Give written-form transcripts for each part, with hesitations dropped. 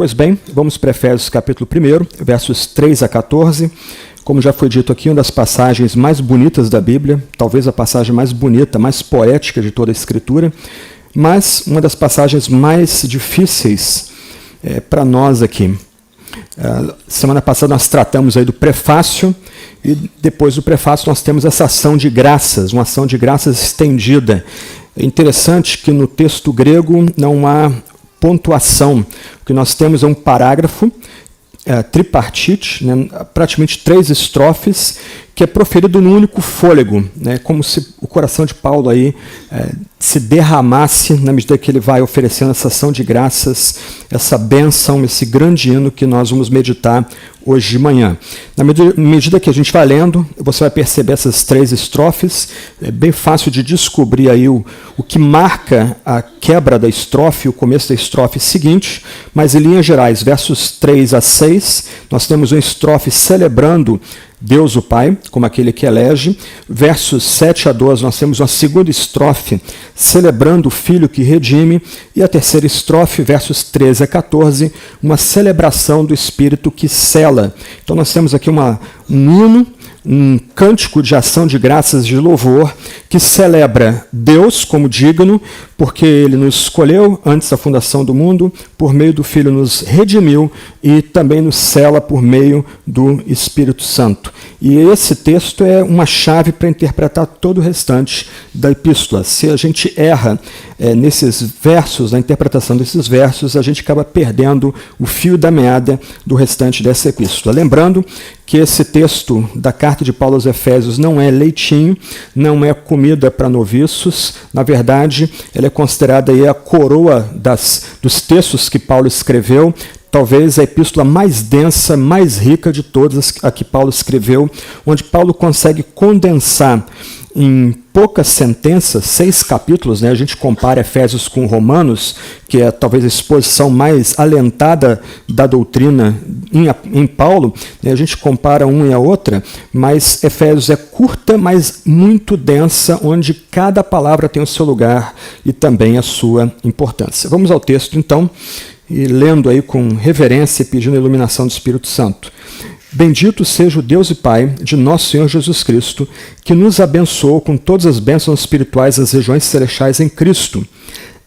Pois bem, vamos para Efésios capítulo 1, versos 3 a 14. Como já foi dito aqui, uma das passagens mais bonitas da Bíblia, talvez a passagem mais bonita, mais poética de toda a Escritura, mas uma das passagens mais difíceis para nós aqui. Semana passada nós tratamos aí do prefácio, e depois do prefácio nós temos essa ação de graças, uma ação de graças estendida. É interessante que no texto grego não há pontuação. O que nós temos é um parágrafo tripartite, né, praticamente 3 estrofes, que é proferido num único fôlego, né, como se o coração de Paulo aí se derramasse na medida que ele vai oferecendo essa ação de graças, essa bênção, esse grande hino que nós vamos meditar hoje de manhã. Na medida que a gente vai lendo, você vai perceber essas 3 estrofes. É bem fácil de descobrir aí o que marca a quebra da estrofe, o começo da estrofe seguinte, mas em linhas gerais, versos 3 a 6, nós temos uma estrofe celebrando Deus o Pai, como aquele que elege. Versos 7 a 12, nós temos uma segunda estrofe, celebrando o Filho que redime. E a terceira estrofe, versos 13 a 14, uma celebração do Espírito que sela. Então nós temos aqui um hino, um cântico de ação de graças, de louvor, que celebra Deus como digno, porque Ele nos escolheu antes da fundação do mundo, por meio do Filho nos redimiu e também nos cela por meio do Espírito Santo. E esse texto é uma chave para interpretar todo o restante da epístola. Se a gente erra nesses versos, na interpretação desses versos, a gente acaba perdendo o fio da meada do restante dessa epístola. Lembrando que esse texto da carta de Paulo aos Efésios não é leitinho, não é comida para noviços. Na verdade, ela é considerada aí a coroa dos textos que Paulo escreveu, talvez a epístola mais densa, mais rica de todas a que Paulo escreveu, onde Paulo consegue condensar em poucas sentenças, 6 capítulos, né? A gente compara Efésios com Romanos, que é talvez a exposição mais alentada da doutrina em Paulo, né? A gente compara uma e a outra, mas Efésios é curta, mas muito densa, onde cada palavra tem o seu lugar e também a sua importância. Vamos ao texto, então, e lendo aí com reverência e pedindo a iluminação do Espírito Santo. Bendito seja o Deus e Pai de nosso Senhor Jesus Cristo, que nos abençoou com todas as bênçãos espirituais das regiões celestiais em Cristo.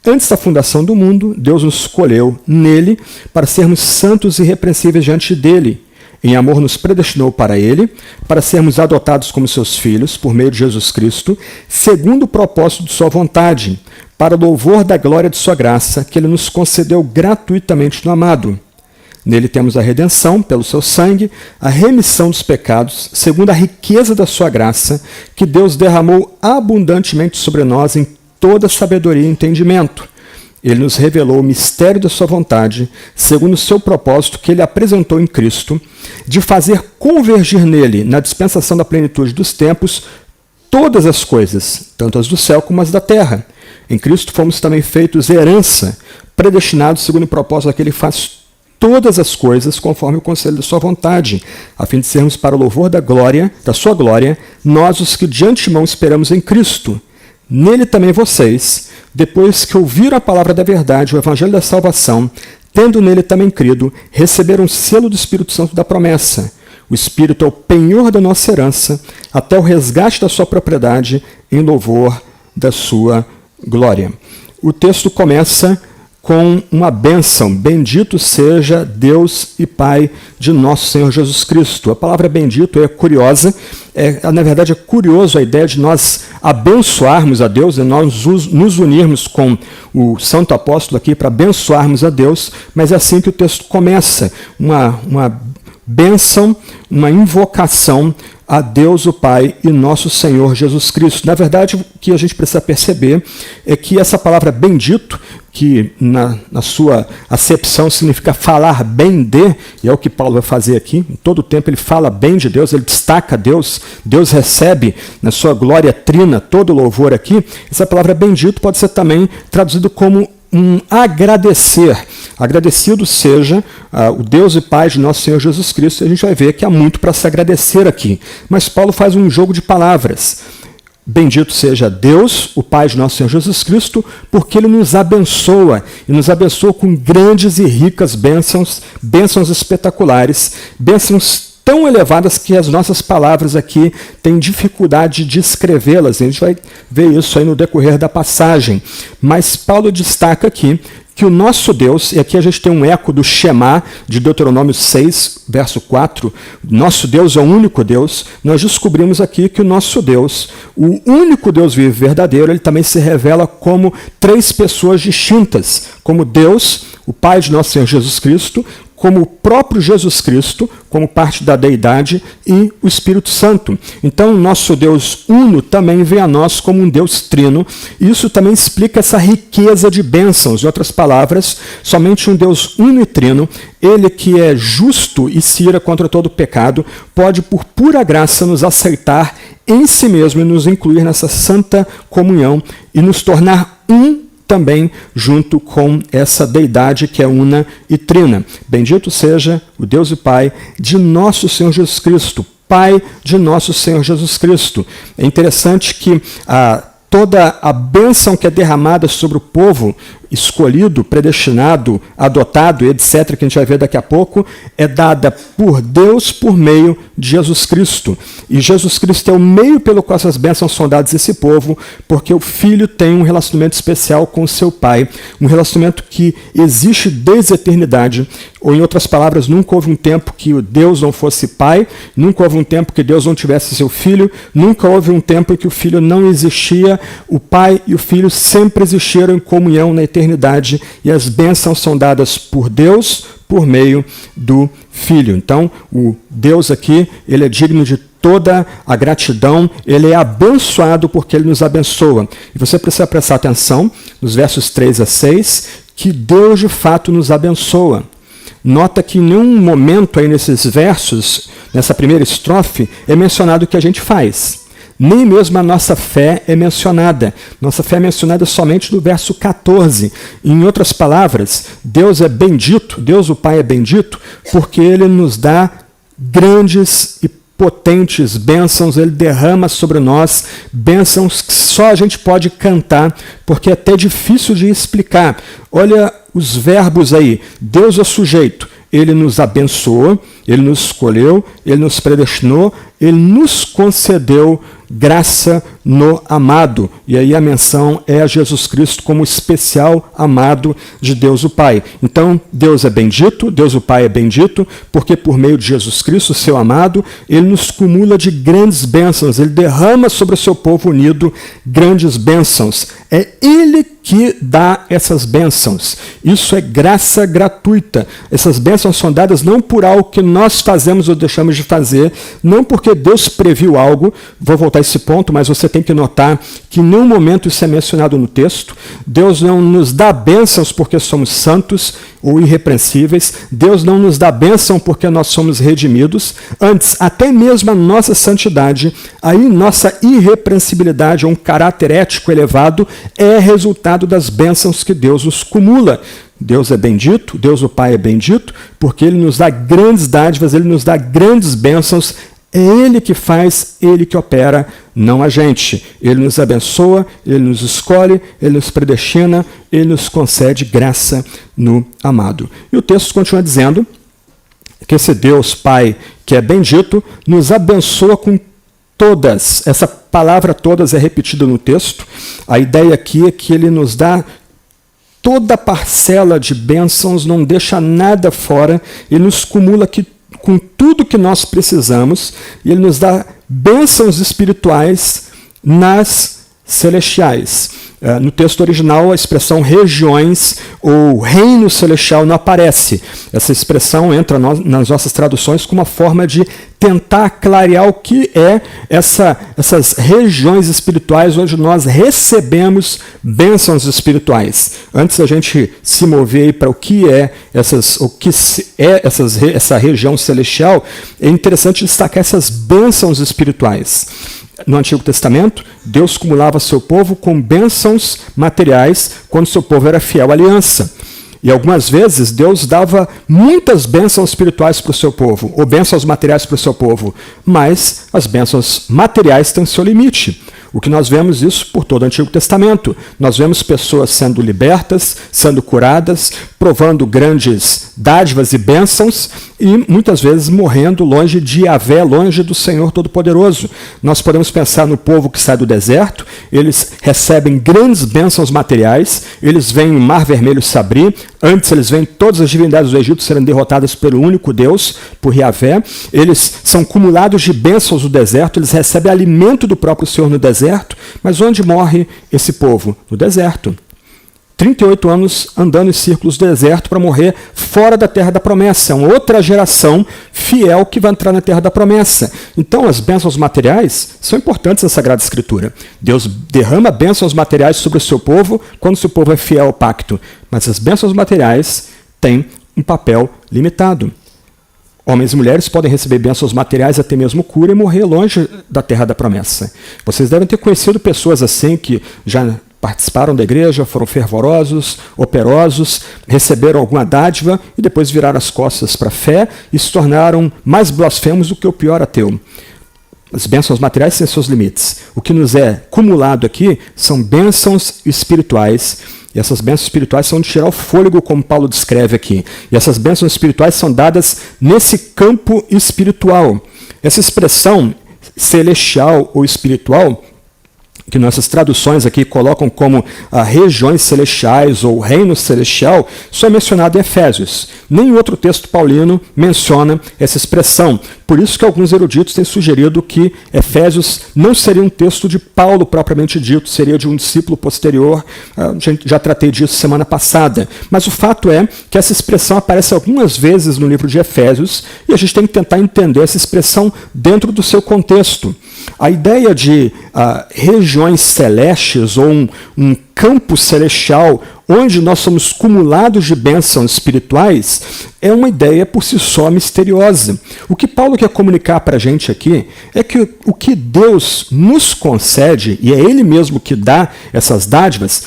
Antes da fundação do mundo, Deus nos escolheu nele para sermos santos e irrepreensíveis diante dele. Em amor nos predestinou para ele, para sermos adotados como seus filhos, por meio de Jesus Cristo, segundo o propósito de sua vontade, para o louvor da glória de sua graça, que ele nos concedeu gratuitamente no amado. Nele temos a redenção, pelo seu sangue, a remissão dos pecados, segundo a riqueza da sua graça, que Deus derramou abundantemente sobre nós em toda sabedoria e entendimento. Ele nos revelou o mistério da sua vontade, segundo o seu propósito que ele apresentou em Cristo, de fazer convergir nele, na dispensação da plenitude dos tempos, todas as coisas, tanto as do céu como as da terra. Em Cristo fomos também feitos herança, predestinados segundo o propósito daquele que faz todas as coisas conforme o conselho da sua vontade, a fim de sermos para o louvor da glória, da sua glória, nós os que de antemão esperamos em Cristo. Nele também vocês, depois que ouviram a palavra da verdade, o evangelho da salvação, tendo nele também crido, receberam o selo do Espírito Santo da promessa. O Espírito é o penhor da nossa herança, até o resgate da sua propriedade, em louvor da sua glória. O texto começa com uma bênção. Bendito seja Deus e Pai de nosso Senhor Jesus Cristo. A palavra bendito é curiosa, na verdade é curioso a ideia de nós abençoarmos a Deus, e nós nos unirmos com o santo apóstolo aqui para abençoarmos a Deus, mas é assim que o texto começa, uma bênção, uma invocação a Deus o Pai e nosso Senhor Jesus Cristo. Na verdade, o que a gente precisa perceber é que essa palavra bendito, que na sua acepção significa falar bem de, e é o que Paulo vai fazer aqui, em todo o tempo ele fala bem de Deus, ele destaca Deus, Deus recebe na sua glória trina todo o louvor aqui. Essa palavra bendito pode ser também traduzido como um agradecer. Agradecido seja o Deus e Pai de nosso Senhor Jesus Cristo. E a gente vai ver que há muito para se agradecer aqui. Mas Paulo faz um jogo de palavras. Bendito seja Deus, o Pai de nosso Senhor Jesus Cristo, porque Ele nos abençoa, e nos abençoa com grandes e ricas bênçãos, bênçãos espetaculares, bênçãos tão elevadas que as nossas palavras aqui têm dificuldade de escrevê-las. A gente vai ver isso aí no decorrer da passagem. Mas Paulo destaca aqui que o nosso Deus, e aqui a gente tem um eco do Shema, de Deuteronômio 6, verso 4, nosso Deus é o único Deus. Nós descobrimos aqui que o nosso Deus, o único Deus vivo e verdadeiro, ele também se revela como três pessoas distintas, como Deus, o Pai de nosso Senhor Jesus Cristo, como o próprio Jesus Cristo, como parte da deidade, e o Espírito Santo. Então, o nosso Deus uno também vem a nós como um Deus trino, e isso também explica essa riqueza de bênçãos. Em outras palavras, somente um Deus uno e trino, ele que é justo e se ira contra todo pecado, pode, por pura graça, nos aceitar em si mesmo e nos incluir nessa santa comunhão e nos tornar um também junto com essa deidade que é una e trina. Bendito seja o Deus e Pai de nosso Senhor Jesus Cristo, Pai de nosso Senhor Jesus Cristo. É interessante que toda a bênção que é derramada sobre o povo escolhido, predestinado, adotado, etc., que a gente vai ver daqui a pouco, é dada por Deus por meio de Jesus Cristo. E Jesus Cristo é o meio pelo qual essas bênçãos são dadas a esse povo, porque o Filho tem um relacionamento especial com o seu Pai, um relacionamento que existe desde a eternidade, ou em outras palavras, nunca houve um tempo que Deus não fosse Pai, nunca houve um tempo que Deus não tivesse seu Filho, nunca houve um tempo em que o Filho não existia, o Pai e o Filho sempre existiram em comunhão na eternidade, e as bênçãos são dadas por Deus por meio do Filho. Então, o Deus aqui, ele é digno de toda a gratidão, ele é abençoado porque ele nos abençoa. E você precisa prestar atenção nos versos 3 a 6, que Deus de fato nos abençoa. Nota que em nenhum momento aí nesses versos, nessa primeira estrofe, é mencionado o que a gente faz. Nem mesmo a nossa fé é mencionada. Nossa fé é mencionada somente no verso 14. Em outras palavras, Deus é bendito, Deus o Pai é bendito, porque Ele nos dá grandes e potentes bênçãos, Ele derrama sobre nós bênçãos que só a gente pode cantar, porque é até difícil de explicar. Olha os verbos aí. Deus é o sujeito. Ele nos abençoou, Ele nos escolheu, Ele nos predestinou, Ele nos concedeu graça no amado. E aí a menção é a Jesus Cristo como especial amado de Deus o Pai. Então, Deus é bendito, Deus o Pai é bendito, porque por meio de Jesus Cristo, seu amado, Ele nos cumula de grandes bênçãos, Ele derrama sobre o seu povo unido grandes bênçãos. É Ele que dá essas bênçãos. Isso é graça gratuita. Essas bênçãos são dadas não por algo que nós fazemos ou deixamos de fazer, não porque Deus previu algo. Vou voltar a esse ponto, mas você tem que notar que em nenhum momento isso é mencionado no texto. Deus não nos dá bênçãos porque somos santos ou irrepreensíveis. Deus não nos dá bênção porque nós somos redimidos. Antes, até mesmo a nossa santidade, aí nossa irrepreensibilidade, ou um caráter ético elevado, é resultado das bênçãos que Deus nos cumula. Deus é bendito, Deus o Pai é bendito, porque Ele nos dá grandes dádivas, Ele nos dá grandes bênçãos. É Ele que faz, Ele que opera, não a gente. Ele nos abençoa, Ele nos escolhe, Ele nos predestina, Ele nos concede graça no amado. E o texto continua dizendo que esse Deus Pai, que é bendito, nos abençoa com todas. Essa palavra todas é repetida no texto. A ideia aqui é que Ele nos dá toda a parcela de bênçãos, não deixa nada fora, Ele nos cumula aqui com tudo que nós precisamos, e Ele nos dá bênçãos espirituais nas celestiais. No texto original, a expressão regiões ou reino celestial não aparece. Essa expressão entra nas nossas traduções como uma forma de tentar clarear o que é essas regiões espirituais onde nós recebemos bênçãos espirituais. Antes da gente se mover para o que é essa região celestial, é interessante destacar essas bênçãos espirituais. No Antigo Testamento, Deus cumulava seu povo com bênçãos materiais quando seu povo era fiel à aliança. E algumas vezes Deus dava muitas bênçãos espirituais para o seu povo, ou bênçãos materiais para o seu povo, mas as bênçãos materiais têm seu limite. O que nós vemos isso por todo o Antigo Testamento. Nós vemos pessoas sendo libertas, sendo curadas, provando grandes dádivas e bênçãos e muitas vezes morrendo longe de Yahvé, longe do Senhor Todo-Poderoso. Nós podemos pensar no povo que sai do deserto, eles recebem grandes bênçãos materiais, eles veem o Mar Vermelho se abrir, antes eles veem todas as divindades do Egito serem derrotadas pelo único Deus, por Yahvé, eles são cumulados de bênçãos no deserto, eles recebem alimento do próprio Senhor no deserto, mas onde morre esse povo? No deserto. 38 anos andando em círculos do deserto para morrer fora da terra da promessa. É uma outra geração fiel que vai entrar na terra da promessa. Então as bênçãos materiais são importantes na Sagrada Escritura. Deus derrama bênçãos materiais sobre o seu povo quando o seu povo é fiel ao pacto. Mas as bênçãos materiais têm um papel limitado. Homens e mulheres podem receber bênçãos materiais, até mesmo cura, e morrer longe da terra da promessa. Vocês devem ter conhecido pessoas assim que já participaram da igreja, foram fervorosos, operosos, receberam alguma dádiva e depois viraram as costas para a fé e se tornaram mais blasfemos do que o pior ateu. As bênçãos materiais têm seus limites. O que nos é cumulado aqui são bênçãos espirituais. E essas bênçãos espirituais são de tirar o fôlego, como Paulo descreve aqui. E essas bênçãos espirituais são dadas nesse campo espiritual. Essa expressão celestial ou espiritual, que nossas traduções aqui colocam como regiões celestiais ou reino celestial, só é mencionado em Efésios. Nenhum outro texto paulino menciona essa expressão. Por isso que alguns eruditos têm sugerido que Efésios não seria um texto de Paulo propriamente dito, seria de um discípulo posterior. Já tratei disso semana passada. Mas o fato é que essa expressão aparece algumas vezes no livro de Efésios e a gente tem que tentar entender essa expressão dentro do seu contexto. A ideia de regiões celestes ou um campo celestial onde nós somos cumulados de bênçãos espirituais é uma ideia por si só misteriosa. O que Paulo quer comunicar para a gente aqui é que o que Deus nos concede, e é Ele mesmo que dá essas dádivas,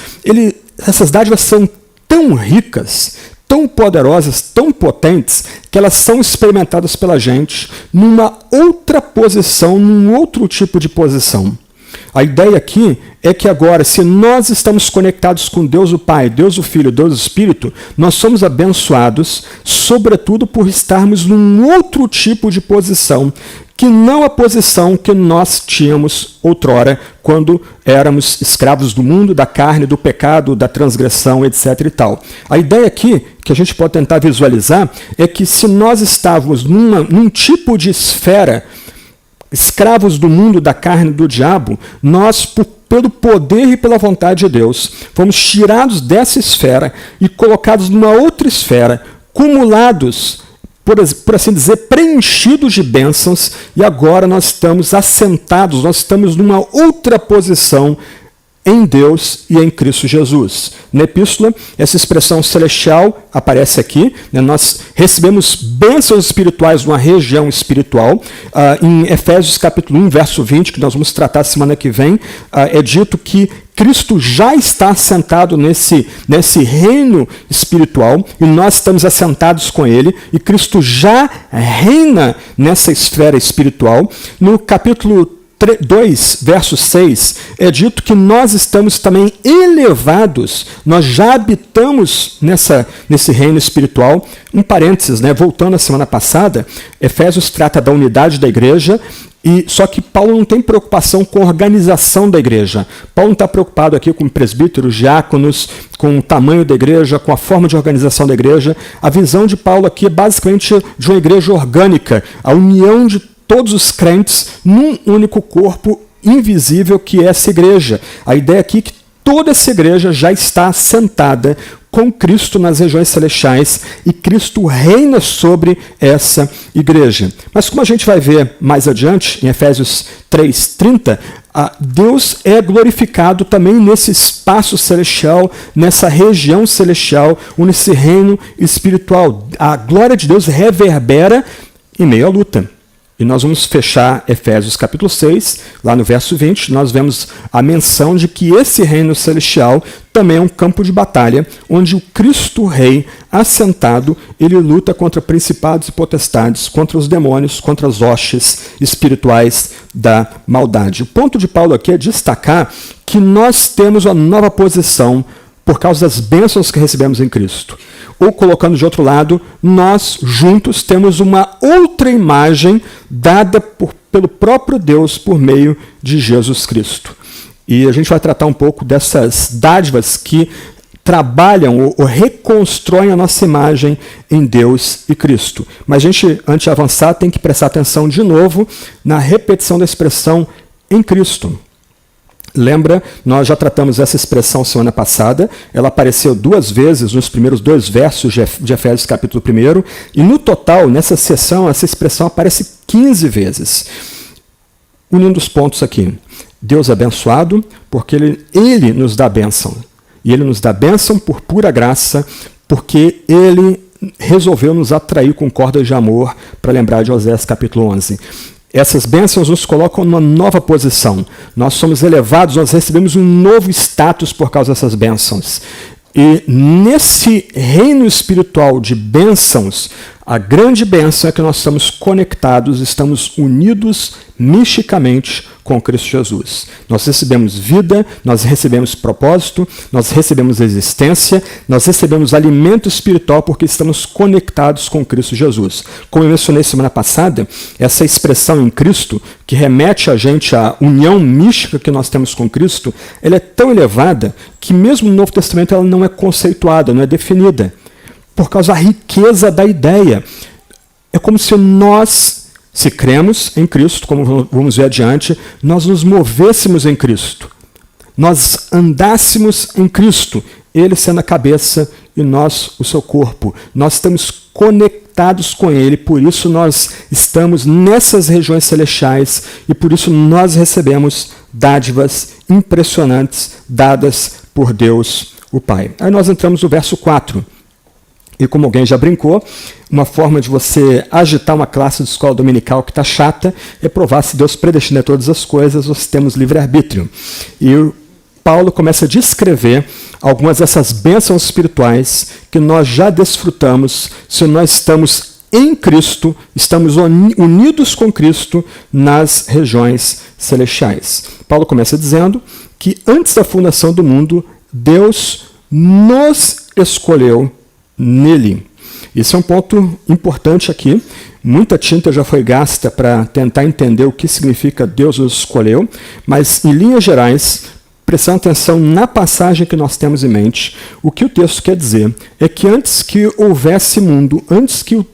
essas dádivas são tão ricas, tão poderosas, tão potentes, que elas são experimentadas pela gente numa outra posição, num outro tipo de posição. A ideia aqui é que agora, se nós estamos conectados com Deus o Pai, Deus o Filho, Deus o Espírito, nós somos abençoados, sobretudo por estarmos num outro tipo de posição, que não a posição que nós tínhamos outrora, quando éramos escravos do mundo, da carne, do pecado, da transgressão, etc. e tal. A ideia aqui, que a gente pode tentar visualizar, é que se nós estávamos num tipo de esfera, escravos do mundo, da carne, do diabo, nós, pelo poder e pela vontade de Deus, fomos tirados dessa esfera e colocados numa outra esfera, cumulados, por assim dizer, preenchidos de bênçãos, e agora nós estamos assentados, nós estamos numa outra posição em Deus e em Cristo Jesus. Na epístola, essa expressão celestial aparece aqui. Nós recebemos bênçãos espirituais numa região espiritual. Em Efésios capítulo 1, verso 20, que nós vamos tratar semana que vem, é dito que Cristo já está assentado nesse reino espiritual e nós estamos assentados com Ele, e Cristo já reina nessa esfera espiritual. No capítulo 2, verso 6, é dito que nós estamos também elevados, nós já habitamos nesse reino espiritual. Um parênteses, voltando à semana passada, Efésios trata da unidade da igreja, só que Paulo não tem preocupação com a organização da igreja. Paulo não está preocupado aqui com presbíteros, diáconos, com o tamanho da igreja, com a forma de organização da igreja. A visão de Paulo aqui é basicamente de uma igreja orgânica, a união de todos os crentes num único corpo invisível que é essa igreja. A ideia aqui é que toda essa igreja já está sentada com Cristo nas regiões celestiais e Cristo reina sobre essa igreja. Mas como a gente vai ver mais adiante, em Efésios 3:30, Deus é glorificado também nesse espaço celestial, nessa região celestial, nesse reino espiritual. A glória de Deus reverbera em meio à luta. E nós vamos fechar Efésios capítulo 6, lá no verso 20, nós vemos a menção de que esse reino celestial também é um campo de batalha, onde o Cristo Rei, assentado, ele luta contra principados e potestades, contra os demônios, contra as hostes espirituais da maldade. O ponto de Paulo aqui é destacar que nós temos uma nova posição por causa das bênçãos que recebemos em Cristo. Ou, colocando de outro lado, nós juntos temos uma outra imagem dada pelo próprio Deus por meio de Jesus Cristo. E a gente vai tratar um pouco dessas dádivas que trabalham ou reconstroem a nossa imagem em Deus e Cristo. Mas a gente, antes de avançar, tem que prestar atenção de novo na repetição da expressão em Cristo. Lembra, nós já tratamos essa expressão semana passada, ela apareceu 2 vezes nos primeiros 2 versos de Efésios capítulo 1, e no total, nessa sessão, essa expressão aparece 15 vezes. Unindo os pontos aqui, Deus é abençoado porque Ele nos dá bênção, e Ele nos dá bênção por pura graça, porque Ele resolveu nos atrair com cordas de amor, para lembrar de Oséias capítulo 11. Essas bênçãos nos colocam numa nova posição. Nós somos elevados, nós recebemos um novo status por causa dessas bênçãos. E nesse reino espiritual de bênçãos, a grande bênção é que nós estamos conectados, estamos unidos misticamente com Cristo Jesus. Nós recebemos vida, nós recebemos propósito, nós recebemos existência, nós recebemos alimento espiritual porque estamos conectados com Cristo Jesus. Como eu mencionei semana passada, essa expressão em Cristo, que remete a gente à união mística que nós temos com Cristo, ela é tão elevada que mesmo no Novo Testamento ela não é conceituada, não é definida, por causa da riqueza da ideia. É como se nós, se cremos em Cristo, como vamos ver adiante, nós nos movêssemos em Cristo. Nós andássemos em Cristo, Ele sendo a cabeça e nós o seu corpo. Nós estamos conectados com Ele, por isso nós estamos nessas regiões celestiais e por isso nós recebemos dádivas impressionantes dadas por Deus, o Pai. Aí nós entramos no verso 4. E como alguém já brincou, uma forma de você agitar uma classe de escola dominical que está chata é provar se Deus predestina todas as coisas ou se temos livre-arbítrio. E Paulo começa a descrever algumas dessas bênçãos espirituais que nós já desfrutamos se nós estamos em Cristo, estamos unidos com Cristo nas regiões celestiais. Paulo começa dizendo que antes da fundação do mundo, Deus nos escolheu nele. Esse é um ponto importante aqui. Muita tinta já foi gasta para tentar entender o que significa Deus nos escolheu, mas em linhas gerais, prestando atenção na passagem que nós temos em mente, o que o texto quer dizer é que antes que houvesse mundo, antes que o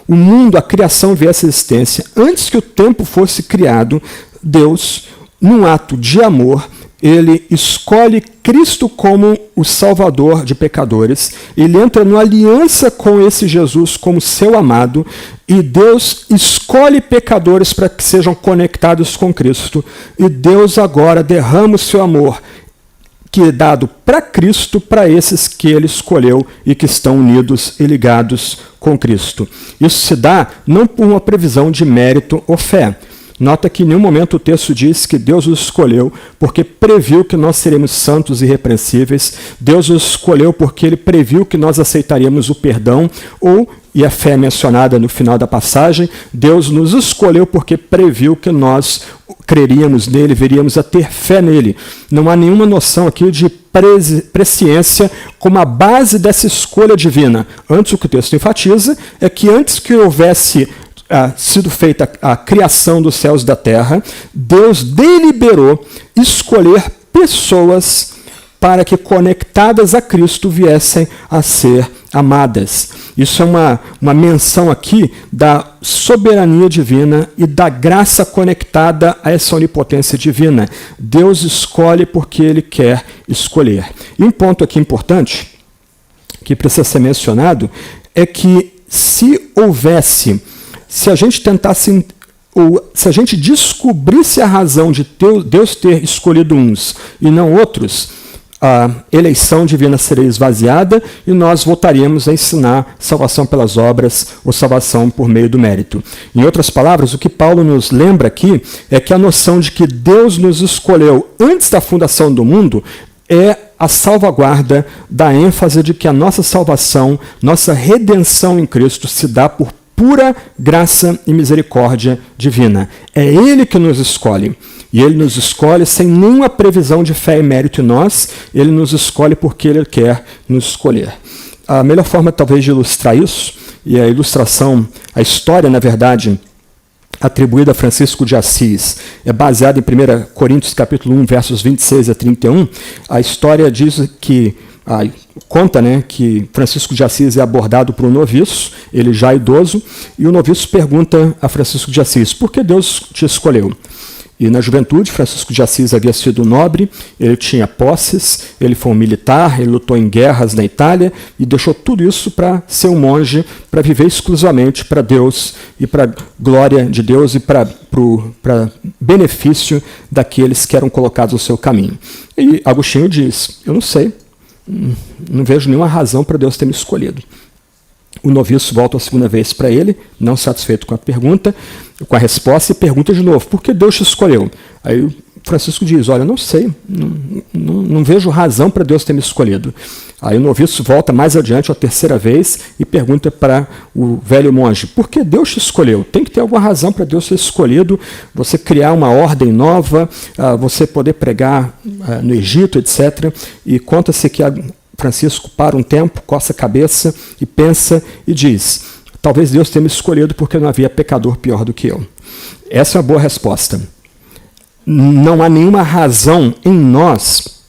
mundo, a criação viesse à existência, antes que o tempo fosse criado, Deus, num ato de amor, Ele escolhe Cristo como o Salvador de pecadores. Ele entra numa aliança com esse Jesus como seu amado. E Deus escolhe pecadores para que sejam conectados com Cristo. E Deus agora derrama o seu amor, que é dado para Cristo, para esses que Ele escolheu e que estão unidos e ligados com Cristo. Isso se dá não por uma previsão de mérito ou fé. Nota que em nenhum momento o texto diz que Deus os escolheu porque previu que nós seremos santos e irrepreensíveis. Deus os escolheu porque Ele previu que nós aceitaríamos o perdão, ou, e a fé é mencionada no final da passagem, Deus nos escolheu porque previu que nós creríamos nele, viríamos a ter fé nele. Não há nenhuma noção aqui de presciência como a base dessa escolha divina. Antes, o que o texto enfatiza é que antes que houvesse sido feita a criação dos céus e da terra, Deus deliberou escolher pessoas para que, conectadas a Cristo, viessem a ser amadas. Isso é uma menção aqui da soberania divina e da graça conectada a essa onipotência divina. Deus escolhe porque Ele quer escolher. E um ponto aqui importante, que precisa ser mencionado, é que se a gente tentasse, ou se a gente descobrisse a razão de Deus ter escolhido uns e não outros, a eleição divina seria esvaziada e nós voltaríamos a ensinar salvação pelas obras ou salvação por meio do mérito. Em outras palavras, o que Paulo nos lembra aqui é que a noção de que Deus nos escolheu antes da fundação do mundo é a salvaguarda da ênfase de que a nossa salvação, nossa redenção em Cristo se dá por pura graça e misericórdia divina. É Ele que nos escolhe. E Ele nos escolhe sem nenhuma previsão de fé e mérito em nós. Ele nos escolhe porque Ele quer nos escolher. A melhor forma, talvez, de ilustrar isso, e a ilustração, a história, na verdade, atribuída a Francisco de Assis, é baseada em 1 Coríntios capítulo 1, versos 26 a 31. A história diz que conta, que Francisco de Assis é abordado por um noviço, ele já idoso, e o noviço pergunta a Francisco de Assis: por que Deus te escolheu? E na juventude, Francisco de Assis havia sido nobre, ele tinha posses, ele foi um militar, ele lutou em guerras na Itália e deixou tudo isso para ser um monge, para viver exclusivamente para Deus e para a glória de Deus e para benefício daqueles que eram colocados no seu caminho. E Agostinho diz: eu não sei, não vejo nenhuma razão para Deus ter me escolhido. O noviço volta a segunda vez para ele, não satisfeito com a pergunta, com a resposta, e pergunta de novo: por que Deus te escolheu? Aí Francisco diz: olha, não sei, não vejo razão para Deus ter me escolhido. Aí o noviço volta mais adiante, a terceira vez, e pergunta para o velho monge: por que Deus te escolheu? Tem que ter alguma razão para Deus ter escolhido você criar uma ordem nova, você poder pregar no Egito, etc. E conta-se que Francisco para um tempo, coça a cabeça e pensa e diz: talvez Deus tenha me escolhido porque não havia pecador pior do que eu. Essa é uma boa resposta. Não há nenhuma razão em nós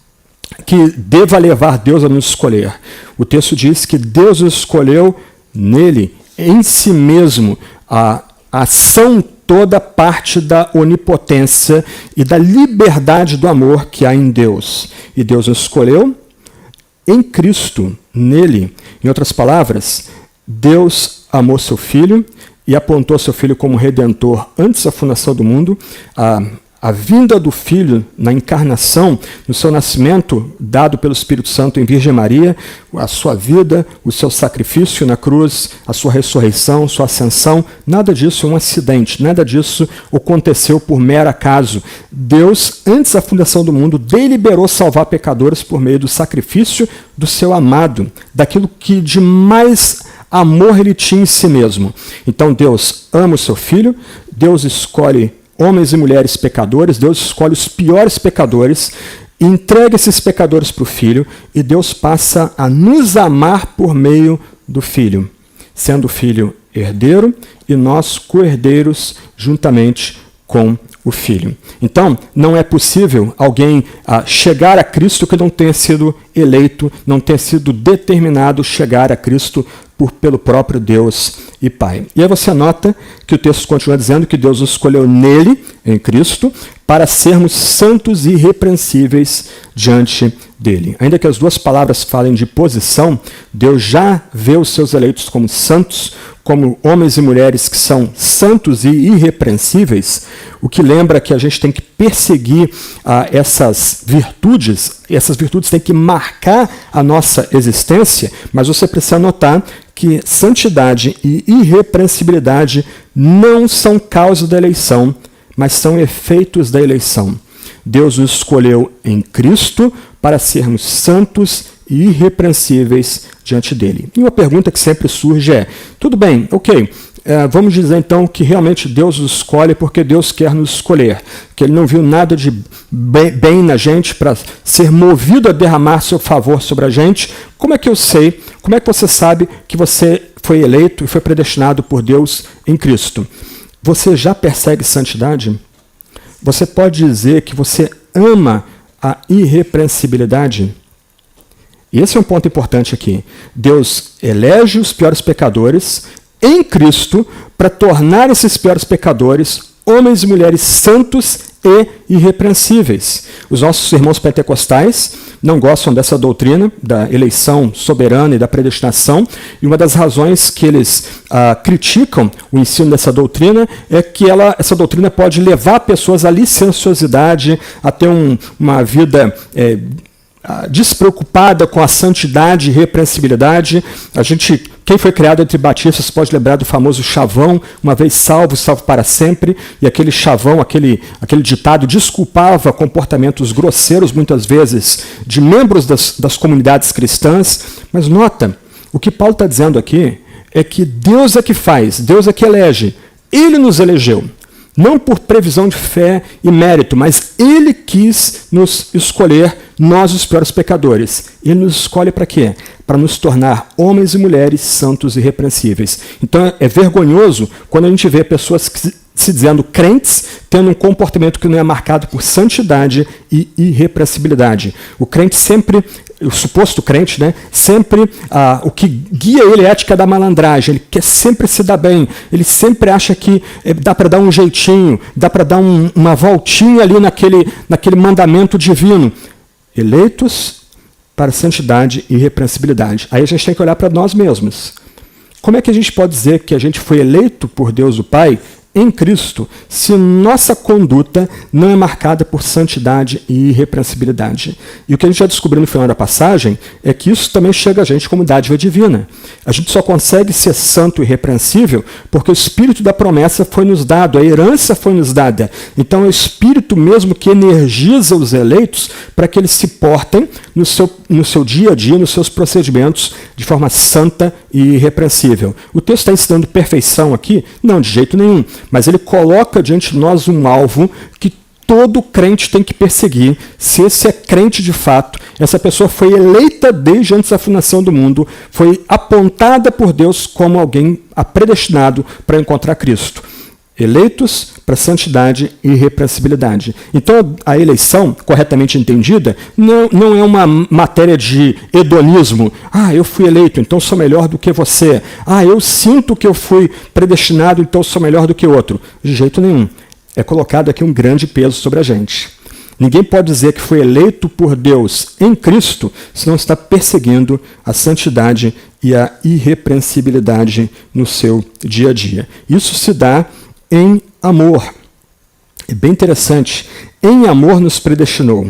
que deva levar Deus a nos escolher. O texto diz que Deus nos escolheu nele, em si mesmo. A ação toda parte da onipotência e da liberdade do amor que há em Deus. E Deus nos escolheu em Cristo, nele. Em outras palavras, Deus amou seu Filho e apontou seu Filho como Redentor antes da fundação do mundo. A vinda do Filho na encarnação, no seu nascimento, dado pelo Espírito Santo em Virgem Maria, a sua vida, o seu sacrifício na cruz, a sua ressurreição, sua ascensão, nada disso é um acidente, nada disso aconteceu por mero acaso. Deus, antes da fundação do mundo, deliberou salvar pecadores por meio do sacrifício do seu amado, daquilo que de mais amor ele tinha em si mesmo. Então Deus ama o seu Filho, Deus escolhe homens e mulheres pecadores, Deus escolhe os piores pecadores, entrega esses pecadores para o Filho, e Deus passa a nos amar por meio do Filho, sendo o Filho herdeiro e nós co-herdeiros juntamente com o Filho. Então, não é possível alguém chegar a Cristo que não tenha sido eleito, não tenha sido determinado chegar a Cristo pelo próprio Deus e Pai. E aí você nota que o texto continua dizendo que Deus nos escolheu nele, em Cristo, para sermos santos e irrepreensíveis diante dele. Ainda que as duas palavras falem de posição, Deus já vê os seus eleitos como santos, como homens e mulheres que são santos e irrepreensíveis, o que lembra que a gente tem que perseguir essas virtudes têm que marcar a nossa existência, mas você precisa notar que santidade e irrepreensibilidade não são causa da eleição, mas são efeitos da eleição. Deus nos escolheu em Cristo para sermos santos e irrepreensíveis diante dele. E uma pergunta que sempre surge é: tudo bem, ok, vamos dizer então que realmente Deus nos escolhe porque Deus quer nos escolher, que ele não viu nada de bem na gente para ser movido a derramar seu favor sobre a gente. Como é que eu sei, como é que você sabe que você foi eleito e foi predestinado por Deus em Cristo? Você já persegue santidade? Você pode dizer que você ama a irrepreensibilidade? Esse é um ponto importante aqui. Deus elege os piores pecadores em Cristo para tornar esses piores pecadores homens e mulheres santos e irrepreensíveis. Os nossos irmãos pentecostais não gostam dessa doutrina da eleição soberana e da predestinação, e uma das razões que eles criticam o ensino dessa doutrina é que essa doutrina pode levar pessoas à licenciosidade, a ter uma vida despreocupada com a santidade e repreensibilidade. Quem foi criado entre batistas pode lembrar do famoso chavão, uma vez salvo, salvo para sempre, e aquele chavão, aquele ditado desculpava comportamentos grosseiros, muitas vezes, de membros das comunidades cristãs. Mas nota, o que Paulo está dizendo aqui é que Deus é que faz, Deus é que elege, Ele nos elegeu. Não por previsão de fé e mérito, mas Ele quis nos escolher, nós os piores pecadores. Ele nos escolhe para quê? Para nos tornar homens e mulheres santos e irrepreensíveis. Então é vergonhoso quando a gente vê pessoas se dizendo crentes, tendo um comportamento que não é marcado por santidade e irrepreensibilidade. O crente sempre, o suposto crente, né, sempre o que guia ele é a ética da malandragem, ele quer sempre se dar bem, ele sempre acha que dá para dar um jeitinho, dá para dar uma voltinha ali naquele mandamento divino. Eleitos para santidade e irrepreensibilidade. Aí a gente tem que olhar para nós mesmos. Como é que a gente pode dizer que a gente foi eleito por Deus o Pai em Cristo, se nossa conduta não é marcada por santidade e irrepreensibilidade? E o que a gente já descobriu no final da passagem é que isso também chega a gente como dádiva divina. A gente só consegue ser santo e irrepreensível porque o Espírito da promessa foi nos dado, a herança foi nos dada. Então é o Espírito mesmo que energiza os eleitos para que eles se portem no seu dia a dia, nos seus procedimentos, de forma santa e irrepreensível. O texto está ensinando perfeição aqui? Não, de jeito nenhum. Mas ele coloca diante de nós um alvo que todo crente tem que perseguir. Se esse é crente de fato, essa pessoa foi eleita desde antes da fundação do mundo, foi apontada por Deus como alguém predestinado para encontrar Cristo. Eleitos para santidade e irrepreensibilidade. Então, a eleição, corretamente entendida, não é uma matéria de hedonismo. Eu fui eleito, então sou melhor do que você. Eu sinto que eu fui predestinado, então sou melhor do que outro. De jeito nenhum. É colocado aqui um grande peso sobre a gente. Ninguém pode dizer que foi eleito por Deus em Cristo se não está perseguindo a santidade e a irrepreensibilidade no seu dia a dia. Isso se dá em amor. É bem interessante. Em amor nos predestinou.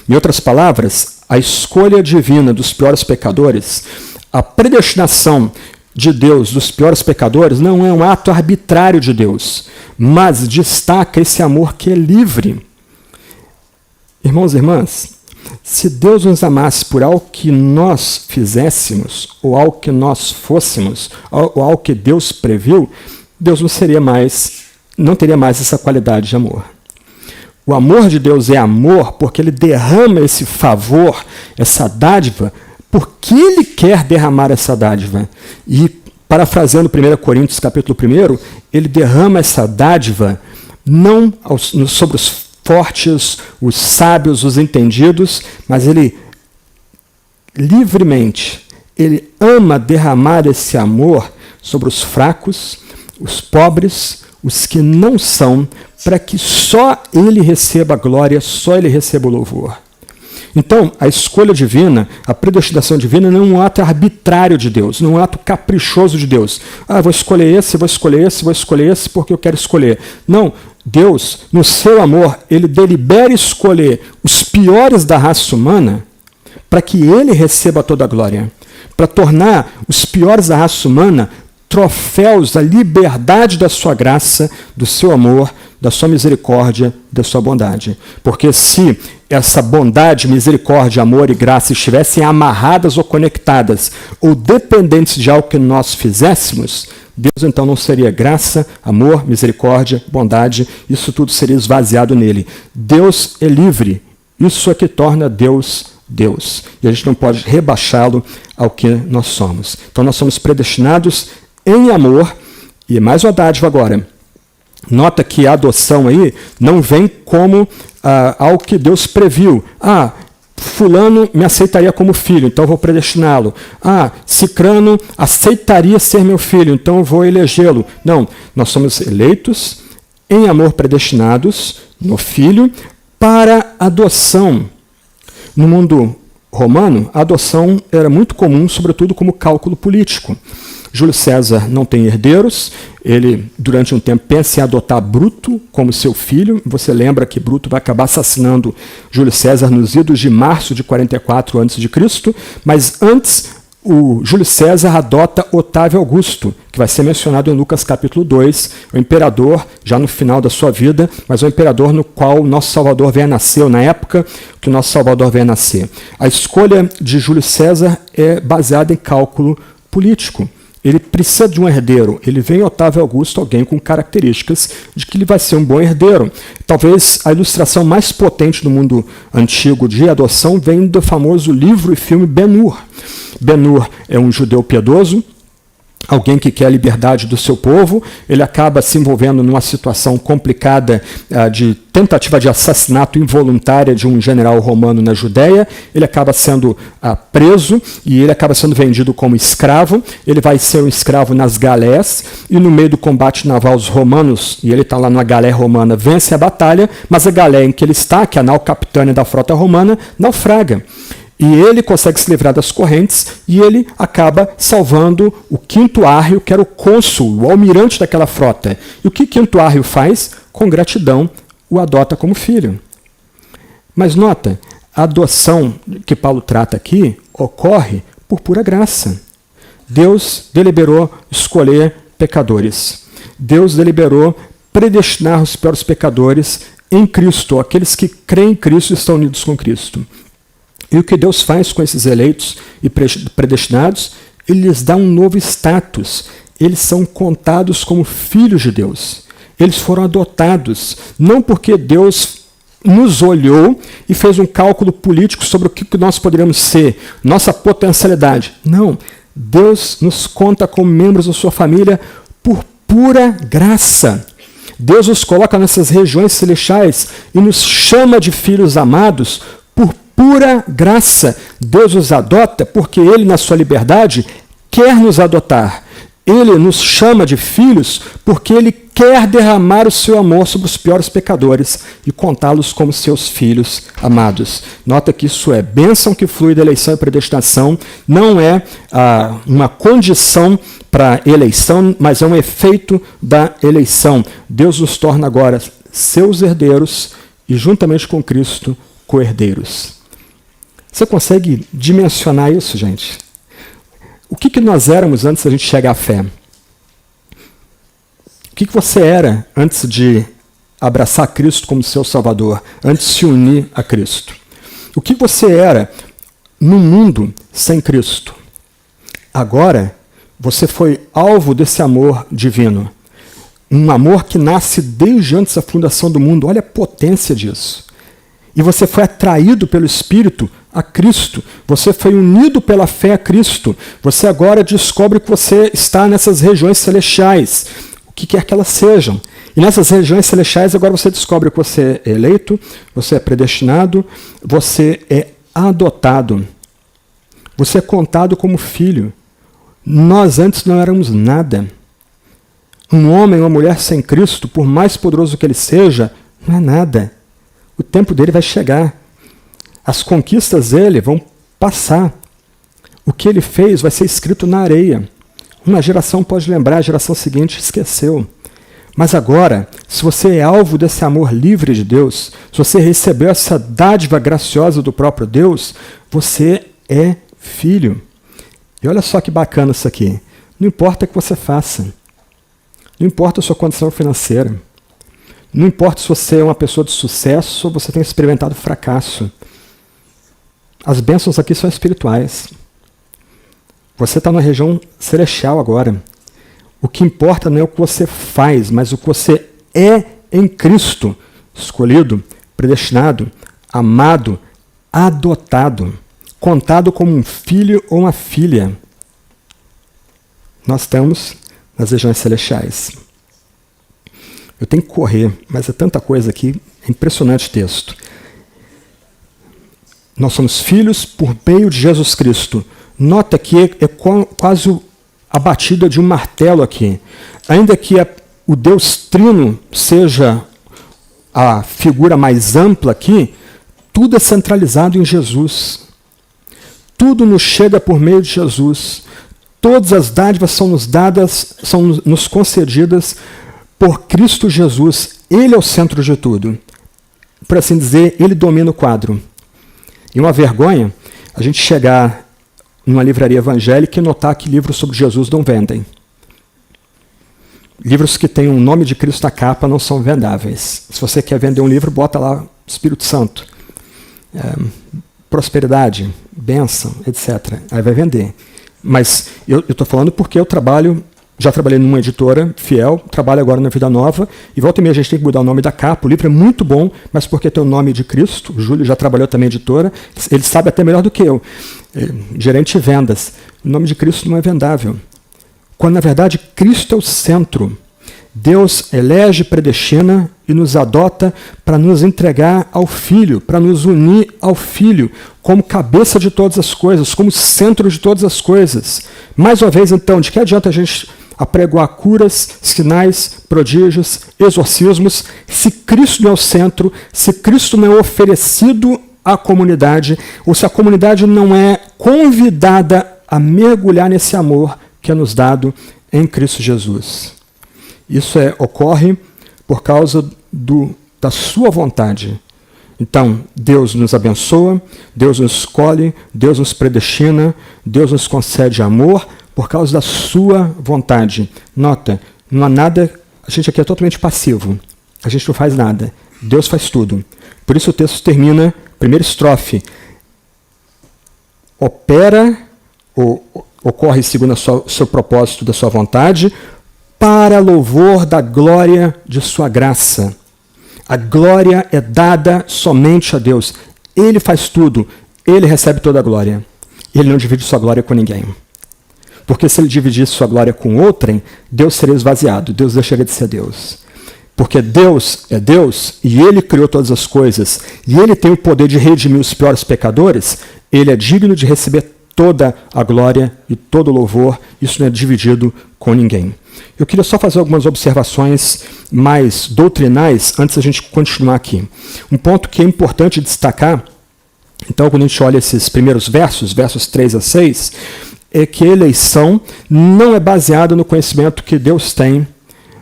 Em outras palavras, a escolha divina dos piores pecadores, a predestinação de Deus dos piores pecadores não é um ato arbitrário de Deus, mas destaca esse amor que é livre. Irmãos e irmãs, se Deus nos amasse por algo que nós fizéssemos, ou algo que nós fôssemos, ou algo que Deus previu, Deus não teria mais essa qualidade de amor. O amor de Deus é amor porque Ele derrama esse favor, essa dádiva, porque Ele quer derramar essa dádiva. E, parafraseando 1 Coríntios capítulo 1, Ele derrama essa dádiva não sobre os fortes, os sábios, os entendidos, mas Ele livremente, Ele ama derramar esse amor sobre os fracos, os pobres, os que não são, para que só Ele receba a glória, só Ele receba o louvor. Então, a escolha divina, a predestinação divina não é um ato arbitrário de Deus, não é um ato caprichoso de Deus. Vou escolher esse, vou escolher esse, vou escolher esse porque eu quero escolher. Não, Deus, no seu amor, Ele delibera escolher os piores da raça humana para que Ele receba toda a glória, para tornar os piores da raça humana troféus da liberdade da sua graça, do seu amor, da sua misericórdia, da sua bondade. Porque se essa bondade, misericórdia, amor e graça estivessem amarradas ou conectadas, ou dependentes de algo que nós fizéssemos, Deus então não seria graça, amor, misericórdia, bondade, isso tudo seria esvaziado nele. Deus é livre, isso é que torna Deus Deus. E a gente não pode rebaixá-lo ao que nós somos. Então nós somos predestinados em amor, e mais uma dádiva agora. Nota que a adoção aí não vem como algo que Deus previu. Fulano me aceitaria como filho, então eu vou predestiná-lo. Cicrano aceitaria ser meu filho, então eu vou elegê-lo. Não, nós somos eleitos, em amor predestinados, no Filho, para adoção. No mundo romano, a adoção era muito comum, sobretudo como cálculo político. Júlio César não tem herdeiros, ele, durante um tempo, pensa em adotar Bruto como seu filho. Você lembra que Bruto vai acabar assassinando Júlio César nos idos de março de 44 a.C., mas antes o Júlio César adota Otávio Augusto, que vai ser mencionado em Lucas capítulo 2, o imperador, já no final da sua vida, mas o imperador no qual o nosso Salvador veio a nascer, ou na época que o nosso Salvador veio a nascer. A escolha de Júlio César é baseada em cálculo político. Ele precisa de um herdeiro. Ele vê em Otávio Augusto alguém com características de que ele vai ser um bom herdeiro. Talvez a ilustração mais potente do mundo antigo de adoção vem do famoso livro e filme Ben-Hur. Ben-Hur é um judeu piedoso, alguém que quer a liberdade do seu povo. Ele acaba se envolvendo numa situação complicada de tentativa de assassinato involuntária de um general romano na Judéia. Ele acaba sendo preso e ele acaba sendo vendido como escravo. Ele vai ser um escravo nas galés e no meio do combate naval os romanos, e ele está lá numa galé romana, vence a batalha, mas a galé em que ele está, que é a nau capitânia da frota romana, naufraga. E ele consegue se livrar das correntes e ele acaba salvando o Quinto Árrio, que era o cônsul, o almirante daquela frota. E o que Quinto Árrio faz? Com gratidão, o adota como filho. Mas nota, a adoção que Paulo trata aqui ocorre por pura graça. Deus deliberou escolher pecadores. Deus deliberou predestinar os piores pecadores em Cristo. Aqueles que creem em Cristo estão unidos com Cristo. E o que Deus faz com esses eleitos e predestinados? Ele lhes dá um novo status. Eles são contados como filhos de Deus. Eles foram adotados, não porque Deus nos olhou e fez um cálculo político sobre o que nós poderíamos ser, nossa potencialidade. Não, Deus nos conta como membros da sua família por pura graça. Deus nos coloca nessas regiões celestiais e nos chama de filhos amados por pura graça. Deus nos adota porque Ele, na sua liberdade, quer nos adotar. Ele nos chama de filhos porque Ele quer derramar o seu amor sobre os piores pecadores e contá-los como seus filhos amados. Nota que isso é bênção que flui da eleição e predestinação, não é uma condição para eleição, mas é um efeito da eleição. Deus nos torna agora seus herdeiros e, juntamente com Cristo, co-herdeiros. Você consegue dimensionar isso, gente? O que nós éramos antes da gente chegar à fé? O que você era antes de abraçar Cristo como seu Salvador, antes de se unir a Cristo? O que você era no mundo sem Cristo? Agora, você foi alvo desse amor divino. Um amor que nasce desde antes da fundação do mundo. Olha a potência disso. E você foi atraído pelo Espírito a Cristo. Você foi unido pela fé a Cristo. Você agora descobre que você está nessas regiões celestiais, o que quer que elas sejam. E nessas regiões celestiais agora você descobre que você é eleito, você é predestinado, você é adotado. Você é contado como filho. Nós antes não éramos nada. Um homem ou uma mulher sem Cristo, por mais poderoso que ele seja, não é nada. O tempo dele vai chegar. As conquistas dele vão passar. O que ele fez vai ser escrito na areia. Uma geração pode lembrar, a geração seguinte esqueceu. Mas agora, se você é alvo desse amor livre de Deus, se você recebeu essa dádiva graciosa do próprio Deus, você é filho. E olha só que bacana isso aqui. Não importa o que você faça. Não importa a sua condição financeira. Não importa se você é uma pessoa de sucesso ou você tem experimentado fracasso. As bênçãos aqui são espirituais. Você está na região celestial agora. O que importa não é o que você faz, mas o que você é em Cristo. Escolhido, predestinado, amado, adotado, contado como um filho ou uma filha. Nós estamos nas regiões celestiais. Eu tenho que correr, mas é tanta coisa aqui, é impressionante o texto. Nós somos filhos por meio de Jesus Cristo. Nota que é quase a batida de um martelo aqui. Ainda que o Deus Trino seja a figura mais ampla aqui, tudo é centralizado em Jesus. Tudo nos chega por meio de Jesus. todas as dádivas são nos concedidas por Cristo Jesus. Ele é o centro de tudo. Por assim dizer, ele domina o quadro. E uma vergonha a gente chegar numa livraria evangélica e notar que livros sobre Jesus não vendem. Livros que têm o nome de Cristo na capa não são vendáveis. Se você quer vender um livro, bota lá Espírito Santo, prosperidade, bênção, etc. Aí vai vender. Mas eu estou falando porque eu já trabalhei numa editora fiel, trabalho agora na Vida Nova, e volta e meia a gente tem que mudar o nome da capa. O livro é muito bom, mas porque tem o nome de Cristo. O Júlio já trabalhou também em editora, ele sabe até melhor do que eu. Gerente de vendas. O nome de Cristo não é vendável. Quando, na verdade, Cristo é o centro. Deus elege, predestina e nos adota para nos entregar ao Filho, para nos unir ao Filho, como cabeça de todas as coisas, como centro de todas as coisas. Mais uma vez, então, de que adianta a gente apregoar curas, sinais, prodígios, exorcismos, se Cristo não é o centro, se Cristo não é oferecido à comunidade, ou se a comunidade não é convidada a mergulhar nesse amor que é nos dado em Cristo Jesus. Isso ocorre por causa da sua vontade. Então, Deus nos abençoa, Deus nos escolhe, Deus nos predestina, Deus nos concede amor por causa da sua vontade. Nota, não há nada, a gente aqui é totalmente passivo. A gente não faz nada. Deus faz tudo. Por isso o texto termina, primeira estrofe, ocorre segundo o seu propósito da sua vontade, para louvor da glória de sua graça. A glória é dada somente a Deus. Ele faz tudo. Ele recebe toda a glória. Ele não divide sua glória com ninguém. Porque se ele dividisse sua glória com outrem, Deus seria esvaziado. Deus deixaria de ser Deus. Porque Deus é Deus e Ele criou todas as coisas. E Ele tem o poder de redimir os piores pecadores. Ele é digno de receber toda a glória e todo o louvor. Isso não é dividido com ninguém. Eu queria só fazer algumas observações mais doutrinais antes da gente continuar aqui. Um ponto que é importante destacar, então, quando a gente olha esses primeiros versos 3 a 6, é que a eleição não é baseada no conhecimento que Deus tem